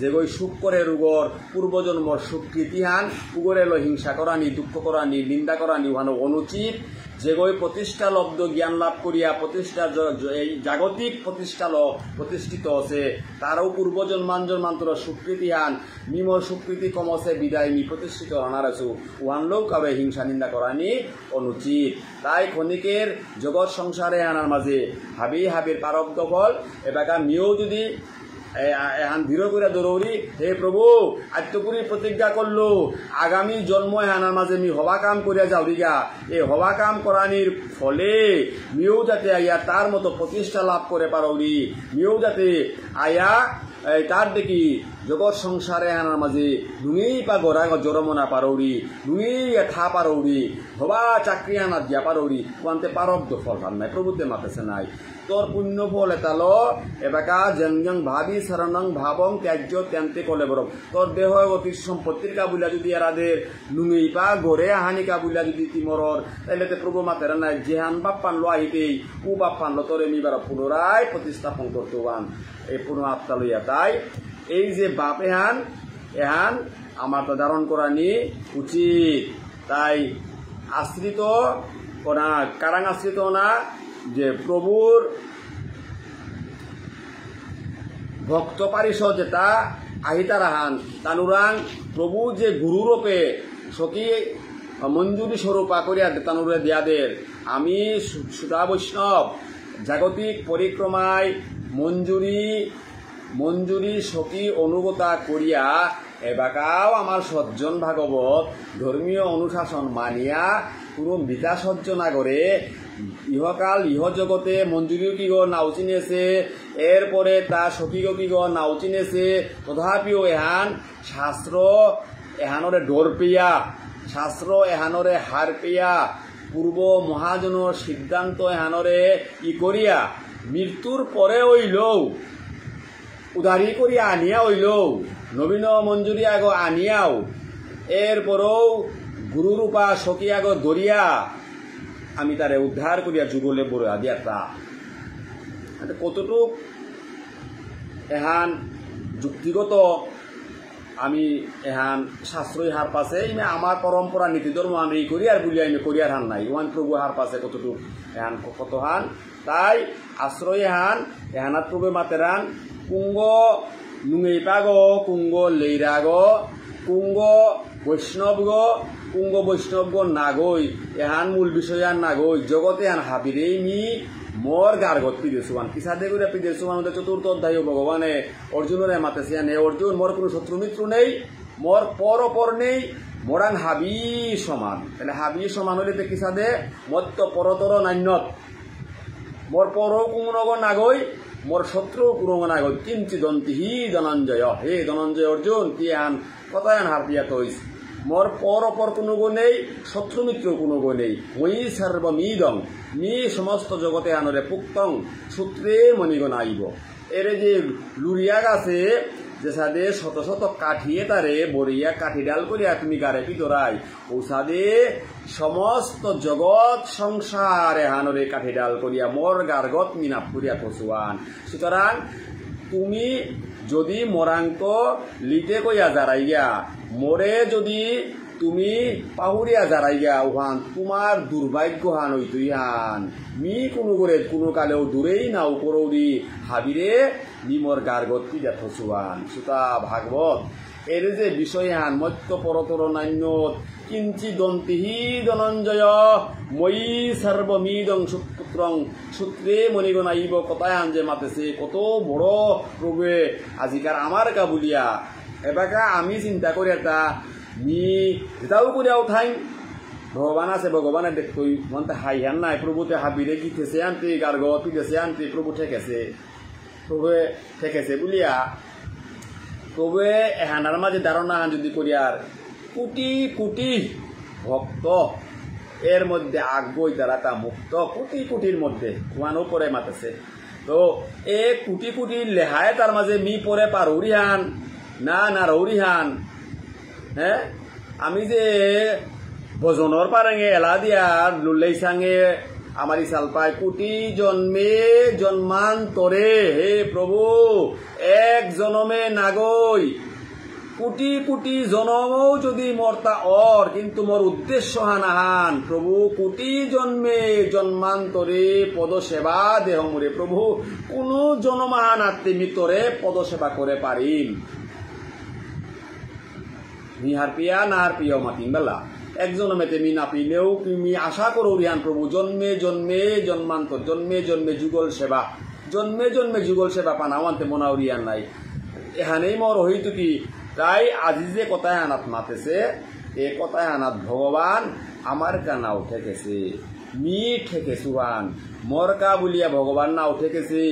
Speaker 1: যেগৈ সুখ করে রোগর পূর্বজন্মর স্বীকৃতি হান উগরে লো হিংসা করানি দুঃখ করানি নিন্দা করানি উহানো অনুচিত যেগৈ প্রতিষ্ঠা লব্ধ জ্ঞান লাভ করিয়া প্রতিষ্ঠা এই জাগতিক প্রতিষ্ঠিত আছে তারও পূর্বজন্মান্তর স্বীকৃতি হান নিমর স্বীকৃতি কমছে বিদায় নি প্রতিষ্ঠিত রানার আছো উহানলেও কাবে হিংসা নিন্দা করানি অনুচিত তাই ক্ষণিকের জগৎ সংসারে আনার মাঝে হাবির পারব্ধ ফল এবাকা মিও যদি এহান ধীর করে দৌড়ি হে প্রভু আত্মপুরী প্রতিজ্ঞা করলো আগামী জন্ম এহানার মাঝে মি হবা কাম করিয়া যাও দিগা এই হবা কাম করানির ফলে মিও যাতে আইয়া তার মতো প্রতিষ্ঠা লাভ করে পারৌরি মিও যাতে আয়া তার দেখি জগৎ সংসারে আনার মাঝে নুঙি পা গড়া জরমনা পারৌরি নুঙি থা পারৌরি হবা চাকরি আনা দিয়া পারৌরি কোয়ান্তে পারব্ধ ফল ভাল নাই প্রভুতে মাতেছে নাই তোর পুণ্য ফল এতালো এবাকা জং ভাবি শরণং ভাবং ত্যাজ্য ত্যান্তে কলে বরং তোর দেহ অতি সম্পত্তির কাবুলা যদি এরাদের নুঙি পা গড়ে হানি কাবুলা যদি তিমরর তাইলে তে প্রভু মাতের নাই যেহান বাপ পানলো আহিতেই ও বাপ পানলো তোর এমিবার পুনরায় প্রতিস্থাপন করতে বান এই পুনঃ আত্মা লইয়া তাই এই যে বাপ এহান আমার তো ধারণ করা নি উচিত তাই আশ্রিত না কারাং আশ্রিত না যে প্রভুর ভক্ত পারিষদ যেটা আহিতারাহান তানুরাং প্রভু যে গুরুরূপে সখী মঞ্জুরি স্বরূপা করিয়া তানুরে দিয়াদের আমি সুতা বৈষ্ণব জাগতিক পরিক্রমায় মঞ্জুরি সখী অনুগতা করিয়া এবাকাও আমার সজ্জন ভাগবত ধর্মীয় অনুশাসন মানিয়া পুরো বিতা সহ্য না করে ইহকাল ইহজগতে মঞ্জুরিও কি গো নাও চিনেছে এরপরে তার সখীও কি গো নাও চিনেছে তথাপিও এহান শাস্ত্র এহানরে ডোর পেয়া শাস্ত্র এহানরে হার পেয়া পূর্ব মহাজনের সিদ্ধান্ত এহানরে ই করিয়া মৃত্যুর পরে হইলেও উদারি করিয়া আনিয়া হইলেও নবীন মঞ্জুরি আগ আনিয়াও এরপরেও গুরুরূপা সখী আগ ধরিয়া আমি তারে উদ্ধার করিয়া যুগলে বড় দিয়া তা কতটুক এহান যুক্তিগত আমি এহান শাস্ত্রই হার পাশে আমার পরম্পরা নীতি ধর্ম আমি করিয়ার বলি আমি করিয়ার হান নাই ওয়ান প্রভু হার পাশে কতটুক এহান কত হান তাই আশ্রয় হান এহানাত প্রভু মাতেরান কুঙ্গ নুঙেই পাগ কুঙ্গ লেইরাগ কুঙ্গ বৈষ্ণব গ নাগই এহান মূল বিষয়ান নাগই জগতে এহান হাবিরেই মি মোর গার্গত পিদেছুয়ান কিসাদে করে পিদেছুয়ান চতুর্থ অধ্যায় ভগবানে অর্জুনরে মাতেছিয়ান হে অর্জুন মোর কোনো শত্রু মিত্র নেই মোর পর নেই মোরাং হাবি সমান তাহলে হাবি সমান হলে কিসাদে মত্ত পরতর নান্যত মোর পর কুমনগ নাগই মোর শত্রু কুরঙ্গ নাগই কিঞ্চিদন্তি হি ধনঞ্জয় হে ধনঞ্জয় অর্জুন কি আন কতায়ান হার দিয়া তৈস মোর পর কোনো গো নেই শত্রু মিত্র কোনো গো নেই মই সর্বমিদং মি সমস্ত জগতে আনরে পুক্তং সূত্রে মণিগণ আইব এর যে লুরিয়া গাছে যে সাদে শত শত কাঠিয়ে তারে বরিয়া কাঠি ডাল করিয়া তুমি গারে পিতরাই ও সাদে সমস্ত জগৎ সংসার এহানরে কাঠি ডাল করিয়া মোর গার্গত মিনাপ করিয়া কচুয়ান সুতরাং তুমি যদি মরাঙ্ক লিতে কইয়া যারাইয়া মরে যদি তুমি পাহুরিয়া যারাইয়া ওহান তোমার দুর্ভাগ্য হান হইতুই হান মি কোনো করে কোনো কালেও দূরেই নাও করৌরি হাবিরে নিমর গার্গতি দেখুয়ান সুতা ভাগবত এর যে বিষয় হান মত্য পরতর নান্যত কিঞ্চি দন্তিহি ধনঞ্জয় মই সর্বমিদং সুপুত্রং সূত্রে মণিগণাইব কথায় আন যে মাতেছে কত বড় প্রভুয়ে আজিকার আমার কা বলিয়া এবাকা আমি চিন্তা করি এটা মি যেটাও করিয়াও থাই ভগবান আছে ভগবানে দেখতই মনতে হাইহান নাই প্রভুতে হাবিরে গিতেছে আনতে গার্গ পিতেছে আনতে প্রভু ঠেকেছে প্রভুয়ে ঠেকেছে বলিয়া প্রভুয়ে এহানার মাঝে ধারণা যদি করিয়ার কোটি কোটি ভক্ত এর মধ্যে আগ্রহ তারা তা মুক্ত কোটি কোটির মধ্যে কুয়ানো পরে মাতেছে তো এ কোটি কোটি লেহায় তার মাঝে মি পরে পারৌরিহান না না রৌরিহান হ্যাঁ আমি যে ভজনের পারেঙে এলা দিয়া লুল্লাই সাঙে আমার ইসাল পায় কোটি জন্মে জন্মান্তরে হে প্রভু এক জনমে নাগই কোটি কোটি জনমও যদি মরতা অর কিন্তু মোর উদ্দেশ্য হানাহান প্রভু কোটি জন্মে জন্মান্তরে পদসেবা দেহ মোরে প্রভু কোন জনমাহান আত্মে তোরে পদসেবা করে পারিম নিহার পিয়া নাহার পিয়া মাতিম বেলা একজন মেতে মি না পিলেও তুমি আশা করো রিহান প্রভু জন্মে জন্মে জন্মান্তর জন্মে জন্মে যুগল সেবা জন্মে জন্মে যুগল সেবা পানাওয়ান্তে মনাও রিয়ান নাই এখানেই মর হইতো কি তাই আজি যে কথায় আনাত মাতেছে এ কথায় আনাত ভগবান আমার কা নাও ঠেকেছে মি ঠেকেছুয়ান মর কা বলিয়া ভগবান নাও ঠেকেছে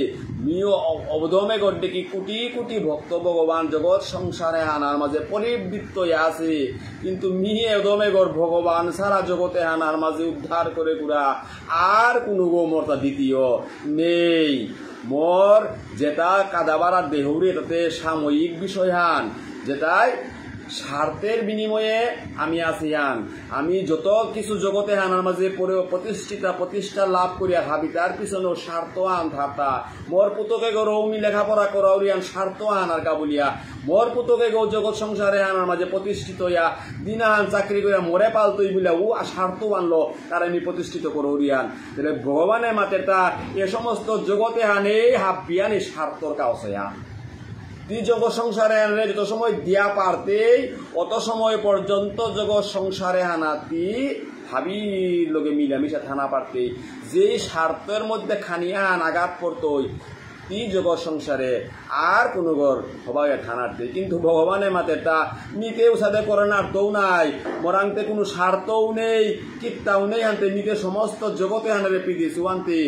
Speaker 1: মিও অবদমে গড্ডে কি কোটি কোটি ভক্ত ভগবান জগৎ সংসারে আনার মাঝে পরিবৃত্ত আছে কিন্তু মি একদমে গড় ভগবান সারা জগতে আনার মাঝে উদ্ধার করে গুড়া আর কোনো গো মরতা দ্বিতীয় নেই মোর যেটা কাদাবারা দেহরে তাতে সাময়িক বিষয় হান যেটাই স্বার্থের বিনিময়ে আমি আছি হান আমি যত কিছু জগতে হানার মাঝে পরে প্রতিষ্ঠা লাভ করিয়া ভাবি তার পিছনেও স্বার্থ আন থাতা মোর পুতকে গো রৌমি লেখাপড়া করাউরিয়ান স্বার্থ আনার কা বলিয়া মোর পুতকে গো জগৎ সংসারে আনার মাঝে প্রতিষ্ঠিত হইয়া দিনাহান চাকরি করিয়া মরে পালতই বলিয়া ও স্বার্থ আনলো তার আমি প্রতিষ্ঠিত করৌরিয়ান তাহলে ভগবানের মাতেটা এ সমস্ত জগতে হানে হাবিয়ান এই স্বার্থর কাউসয়া জগৎ সংসারে আনলে যত সময় দিয়া পারতেই অত সময় পর্যন্ত জগৎ সংসারে হানাতি ভাবির লোকে মিলামিশা থানা পারতে যে স্বার্থের মধ্যে খানিয়া আঘাত পড়তই তি জগৎ সংসারে আর কোন ঘর সবাই থানাতে কিন্তু ভগবানের মাতেটা নিতেও সাথে করে না তো নাই মরাংতে কোনো স্বার্থও নেই কিত্তাও নেই আনতে নিতে সমস্ত জগতে হানারে পিদি সুয়ান্তে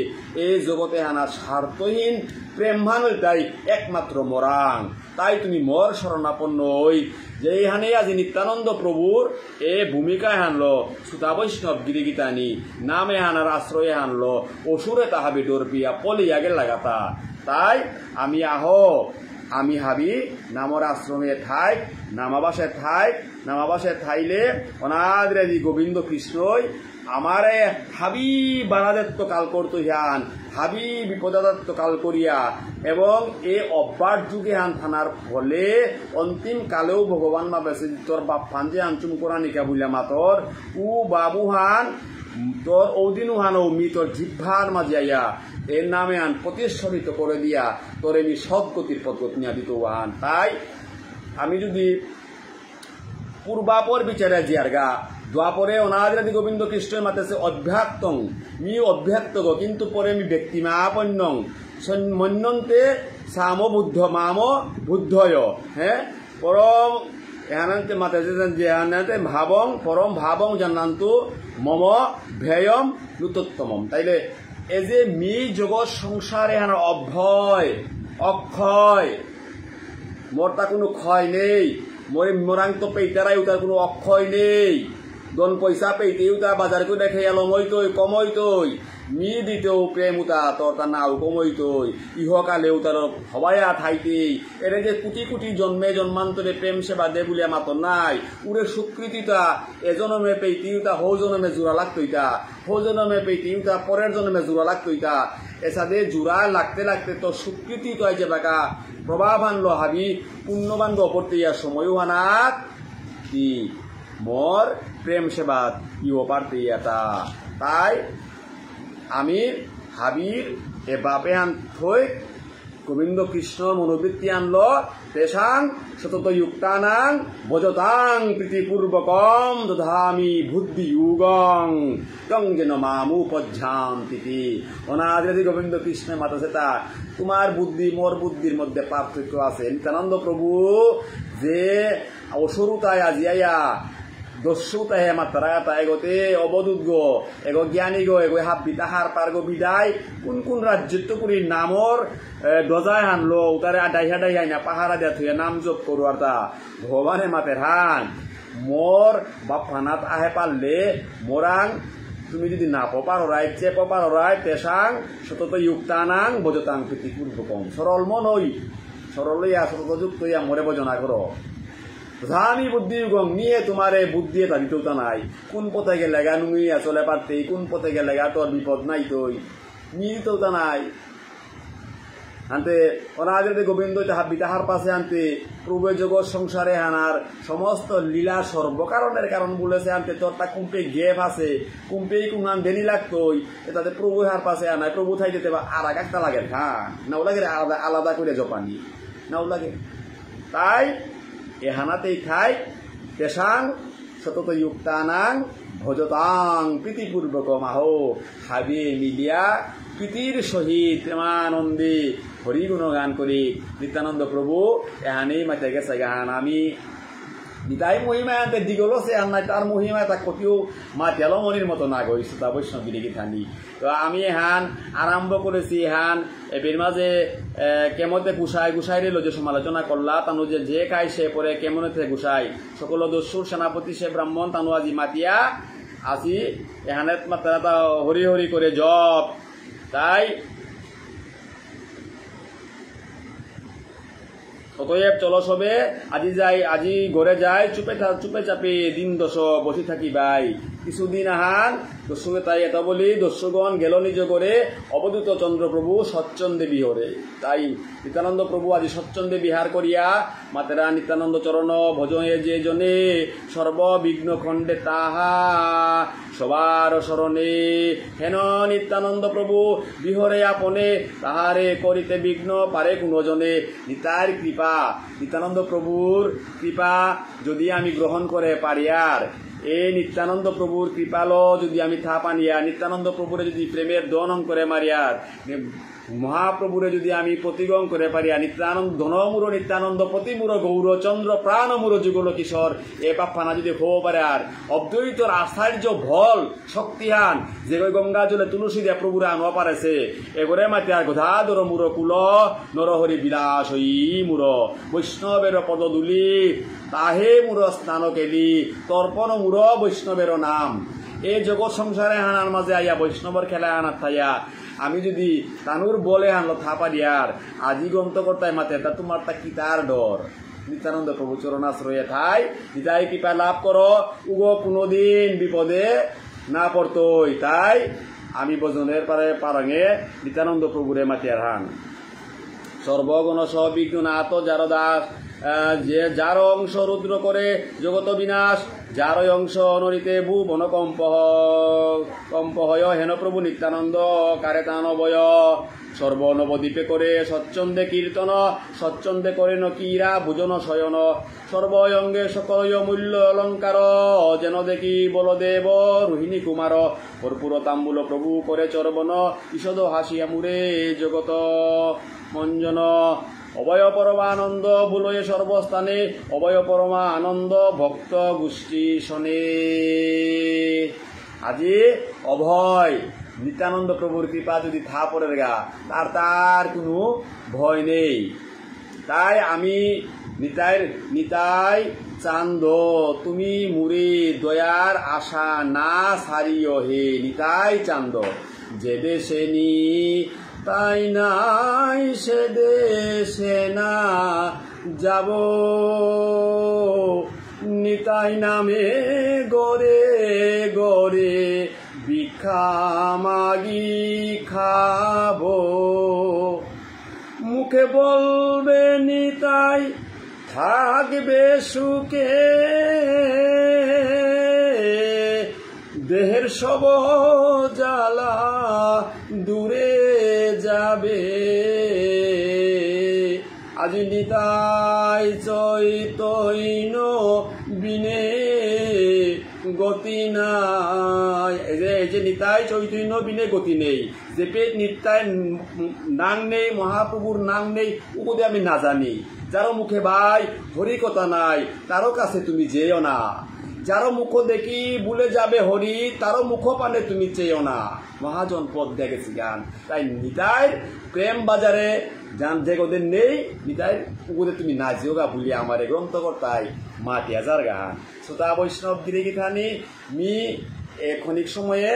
Speaker 1: এই জগতে হানা স্বার্থহীন প্রেমহান তাই একমাত্র মরাং তাই তুমি মর শরণাপন্ন হই যে এইখানে আজি নিত্যানন্দ প্রভুর এ ভূমিকায় হানলো সুতা বৈষ্ণব গিরিগীতানি নামে হানার আশ্রয়ে হানলো অসুরে তাহাবি ডরপিয়া পলি আগে লাগাতা তাই আমি আমি হাবি নামর আশ্রমে থাইক নামাবাসে থাইলে অনাদ্রাজি গোবিন্দ কৃষ্ণই আমারে হাবি বানাদত্ত কাল করতো হান হাবি বিপদাদত্ত কাল করিয়া এবং এ অব্বার যুগে হান থানার ফলে অন্তিম কালেও ভগবান মা বেসে তোর বাপ ফান যে আনচুম করা নিকা বুঝলা মাতর উ বাবু হান তোর ঔদিনু হান মি তোর জিহ্বার মাঝে আইয়া এর নামে আন প্রতিষ্ঠিত করে দিয়া তোর এমনি সদ্গতির পদ্ধত নিয়া দিত হান তাই আমি যদি পূর্বাপর বিচারে জিয়ারগা দ্বাপরে অনাদিরাদি গোবিন্দ কৃষ্ণের মাতেছে অভ্যাক্তং মি অভ্যাক্ত কিন্তু পরে আমি ব্যক্তিমাপন্যং মন্যন্তে সাম বুদ্ধ মাম বুদ্ধয় হ্যাঁ পরম এহানান্তে মাতেছে যে ভাবং পরম ভাবং জানান্তু মম ভেয়ম লুতোত্তমম তাইলে এ যে মি জগৎ সংসারে হানার অভয় অক্ষয় মোর তা কোনো ক্ষয় নেই মরে মোরাং তো পেইতারাই তার কোনো অক্ষয় নেই দন পয়সা পেইতেও তা বাজার করে দেখে লমইতই কমইতই মি দিতেও প্রেম উতা তোর তার নাও কমইতই ইহকালেও তার হবায়া থাইতেই এর যে কোটি কোটি জন্মে জন্মান্তরে প্রেম সেবা দে বলিয়া মাতর নাই উরে স্বীকৃতিটা এজনমে পেইতেও তা হৌ জনমে জোড়া লাগতইতা হৌ জনমে পেইতেও তা পরের জনমে জোড়া লাগতইতা এসাদে জোড়া লাগতে লাগতে তো স্বীকৃতি তো যে বাকা প্রভাব আনলো হাবি পুণ্যবান অপরতে ইয়া সময়ও আনাত কি মোর প্রেম সেবাত ইও পারতে ইয়াতা তাই আমি হাবির এ বাপে আন থই গোবিন্দ কৃষ্ণ মনোবৃত্তি আনলো তেসাং সতত যুক্তানাং ভজতাং প্রীতিপূর্বকম দধামি বুদ্ধি যুগং তং যেন মামুপজ্ঝান্তি অনাদি গোবিন্দ কৃষ্ণের মাতা সেতা তোমার বুদ্ধি মোর বুদ্ধির মধ্যে পার্থক্য আছে নিত্যানন্দ প্রভু যে অসুরতায় আজিয়া দস্যুতাহে মাত্রা তাই গতে অবদূত গো এগো জ্ঞানী গো এগো হাব্বি তাহার পার গো বিদায় কোন কোন রাজ্যত্ব করি নামর দজায় হানলো তারে ডাইহা ডাইহাই না পাহারা দিয়া থুয়ে নাম জপ করো আর তা ভগবানে মাতের হান মোর বাপানাত আহে পারলে মোরাং তুমি যদি না পারোরাই চেপ পারোরাই তেসাং সতত যুক্তানাং ভজতাং প্রীতিপূর্বকম সরল মন হই সরল হইয়া সতত যুক্ত হইয়া মোরে ভজনা করো আমি বুদ্ধি যুগম নিয়ে তোমারে বুদ্ধি এটা দিতেও নাই কোন পথে গেলে গা নুইয়া চলে পারতে কোন পথে গেলে গা তোর বিপদ নাই তৈ নিয়ে দিতেও নাই আনতে অনাদি গোবিন্দ হাব্বি তাহার পাশে আনতে প্রভু জগৎ সংসারে হানার সমস্ত লীলা সর্বকারণের কারণ বলেছে আনতে তোরটা কুম্পে গেপ আছে কুম্পেই কুনান দেনি লাগতোই তাতে প্রভু হার পাশে আনায় প্রভু থাই দিতে আর এক একটা লাগে হ্যাঁ নাও লাগে আলাদা আলাদা করে জপানি নাও লাগে তাই এহানাতেই খাই তেসাং সতত যুক্তানাং ভজতাং প্রীতিপূর্বকম আহো হাবি মিলিয়া প্রীতির সহিত প্রেমানন্দে হরিগুণ গান করি নিত্যানন্দ প্রভু এহানেই মাতে গেছে গান আমি নিতাই মহিমায় আনতে দিগলো সে আন নাই তার মহিমায় তা কতিও মা তেলমণির মতো না গইছে তা বৈষ্ণবী থানি তো আমি হান আরম্ভ করেছি হান এর মাঝে কেমতে গুসাই গুসাই রেল যে সমালোচনা করলা তানু যে খাই সে পরে কেমনেতে গুসাই সকল দস্যুর সেনাপতি সে ব্রাহ্মণ তানু আজি মাতিয়া আজি এখানে মাত্রা হরি হরি করে জপ তাই অতএব চলো সবে আজি যাই আজি ঘরে যাই চুপে চাপে দিন দশ বসি থাকি ভাই কিছুদিন আহান দস্যু তাই এটা বলি দস্যুগণ গেল নিজ করে অবধূত চন্দ্রপ্রভু সচ্চন্দে বিহরে তাই নিত্যানন্দ প্রভু আজি সচ্চন্দে বিহার করিয়া মাতেরা নিত্যানন্দ চরণ ভজনে যে জনে সর্ববিঘ্ন খণ্ডে তাহা সবার শরণে হেন নিত্যানন্দ প্রভু বিহরে আপনে তাহারে করিতে বিঘ্ন পারে কোনো জনে নিতার কৃপা নিত্যানন্দ প্রভুর কৃপা যদি আমি গ্রহণ করে পারি আর এই নিত্যানন্দ প্রভুর কৃপালো যদি আমি থা পানিয়া নিত্যানন্দ প্রভুরে যদি প্রেমের দনন করে মারিয়ার মহাপ্রভুরে যদি আমি প্রতিগম করে পারিয়া নিত্যানন্দ ধনমূর নিত্যানন্দ প্রতিমূর গৌর চন্দ্র প্রাণমূর যুগল কিশোর এ পাপ্পানা যদি হো পারে আর অদ্বৈতর আশ্চর্য ভল শক্তিহান যে গঙ্গা জলে তুলসী দিয়া প্রভুরে আনবা পারেছে এগরে মাতি আর গধাধর মূর কুল নরহরি বিলাস হই মূর বৈষ্ণবের পদদুলি তাহে মূর স্নান কেলি তর্পণ মূর বৈষ্ণবের নাম এই জগৎ সংসারে হানার মাঝে আইয়া বৈষ্ণবর খেলায় আনার থাইয়া আমি যদি তানুর বলে আনলো থাপা দিয়ার আজি গন্ত করতাই মাতে তা তোমার তা কি তার ডর নিত্যানন্দ প্রভু চরণাশ্রয়ে ঠাই হৃদয় কৃপা লাভ করো উগো কোনোদিন বিপদে না পড়তই তাই আমি ভজনের পারে পারঙে নিত্যানন্দ প্রভুরে মাতিয়ার হান সর্বগণ সবিঘ্ন নাথ যার দাস যে যার অংশ রুদ্র করে জগত বিনাশ যার অংশ নরিতে ভুবন কম্প হয় হেন প্রভু নিত্যানন্দ কারে তান বয় সর্বনবদ্বীপে করে সচ্ছন্দে কীর্তন সচ্ছন্দে করে নকীরা ভোজন শয়ন সর্বয়ঙ্গে সকল মূল্য অলঙ্কার যেন দেখি বলদেব রোহিণী কুমার কর্পূর তাম্বুল প্রভু করে চরবন ঈষদ হাসিয়া মুরে জগত মঞ্জন অভয় পরমানন্দ ভুলয়ে সর্বস্থানে অভয় পরমানন্দ ভক্ত গোষ্ঠী শনে আজি অভয় নিত্যানন্দ প্রভুর কৃপা যদি থা পড়ে গা তার কোনো ভয় নেই তাই আমি নিতাই চান্দ তুমি মুরে দয়ার আশা না সারিও হে নিতাই চান্দ যে দেশে নি তাই নাই সে দেশে না যাব নিতাই নামে গরে গরে ভিক্ষা খামাগি খাবো, মুখে বলবে নিতাই থাকবে সুখে, দেহের সব জ্বালা দূরে যাবে। আজি নিতাই চৈতন্য বিনে গতি নাই। এই যে নিতাই চৈতন্য বিনে গতি নেই, যে পেট নিতাই নাং নেই, মহাপ্রভুর নাং নেই, উপদে আমি না জানি। যারো মুখে ভাই হরি কথা নাই, তারও কাছে তুমি যেও না। যারো মুখ দেখি ভুলে যাবে হরি, তারও মুখ পানে তুমি চেয়েও না। মহাজন পদ দেখেছি গান। তাই নিতাই প্রেম বাজারে যান যে গোদের নেই, নিতাই উগুদে তুমি না যেও গা ভুলিয়া আমার গ্রন্থকর্তাই মাটি হাজার গান। শ্রোতা বৈষ্ণব গিরে গীতানি মি ক্ষণিক সময়ে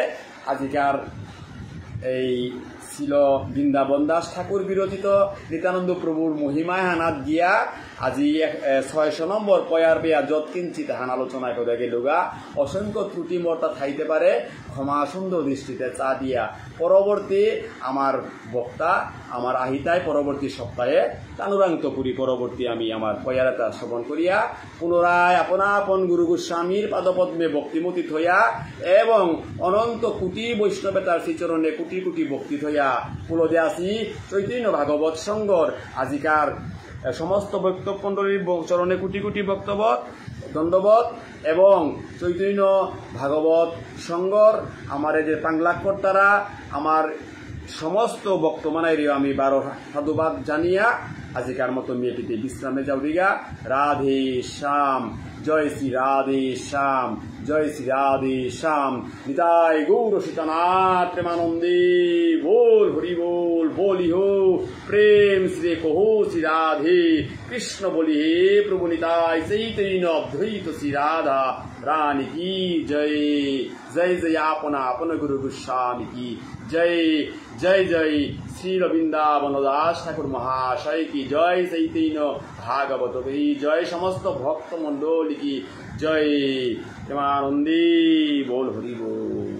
Speaker 1: আজিকার এই ছিল বৃন্দাবন দাস ঠাকুর বিরচিত নিত্যানন্দ প্রভুর মহিমায় হানাত গিয়া আজি ৬০০ নম্বর পয়ার বেয়া যত কিঞ্চিত হান আলোচনা করে গেলুগা। অসংখ্য ত্রুটি মর্তা থাইতে পারে, ক্ষমা সুন্দর দৃষ্টিতে চা দিয়া। পরবর্তী আমার বক্তা আমার আহিতায় পরবর্তী সপ্তাহে তানুরান্তপুরী পরবর্তী আমি আমার পয়ারাতা শ্রবণ করিয়া পুনরায় আপনা আপন গুরু গোস্বামীর পাদপদ্মে ভক্তিমতি থইয়া এবং অনন্ত কোটি বৈষ্ণবেতার শ্রীচরণে কোটি কোটি ভক্তি থইয়া পুলদে আসি চৈতন্য ভাগবত সংঘর আজিকার সমস্ত বক্তব্য মণ্ডলীর চরণে কোটি কোটি বক্তব্য দণ্ডবত এবং চৈতন্য ভাগবত সংঘর আমার যে পাংলাকর্তারা আমার সমস্ত বক্তমানাইও আমি 12 সাধুবাদ জানিয়া আজিকার মতো মেয়েটিতে বিশ্রামে যাও দিগা। রাধে শ্যাম, জয় শ্রী রাধে শ্যাম, জয় শ্রী রাধে শ্যাম। নিতাই গৌর সীতানাথ প্রেমানন্দে बोल हरि बोल, बोली हो प्रेम श्री कहो श्री राधे कृष्ण बोली हे प्रभु निताय चैतन्य अद्वैत श्री राधा रानी की जय। जय जय अपना अपन गुरु गोस्वामी की जय। जय जय श्री वृंदावन दास ठाकुर महाशय की जय। चैतन्य भागवत की जय। समस्त भक्त मंडली की जय। प्रेमानंदी बोल हरि बोल।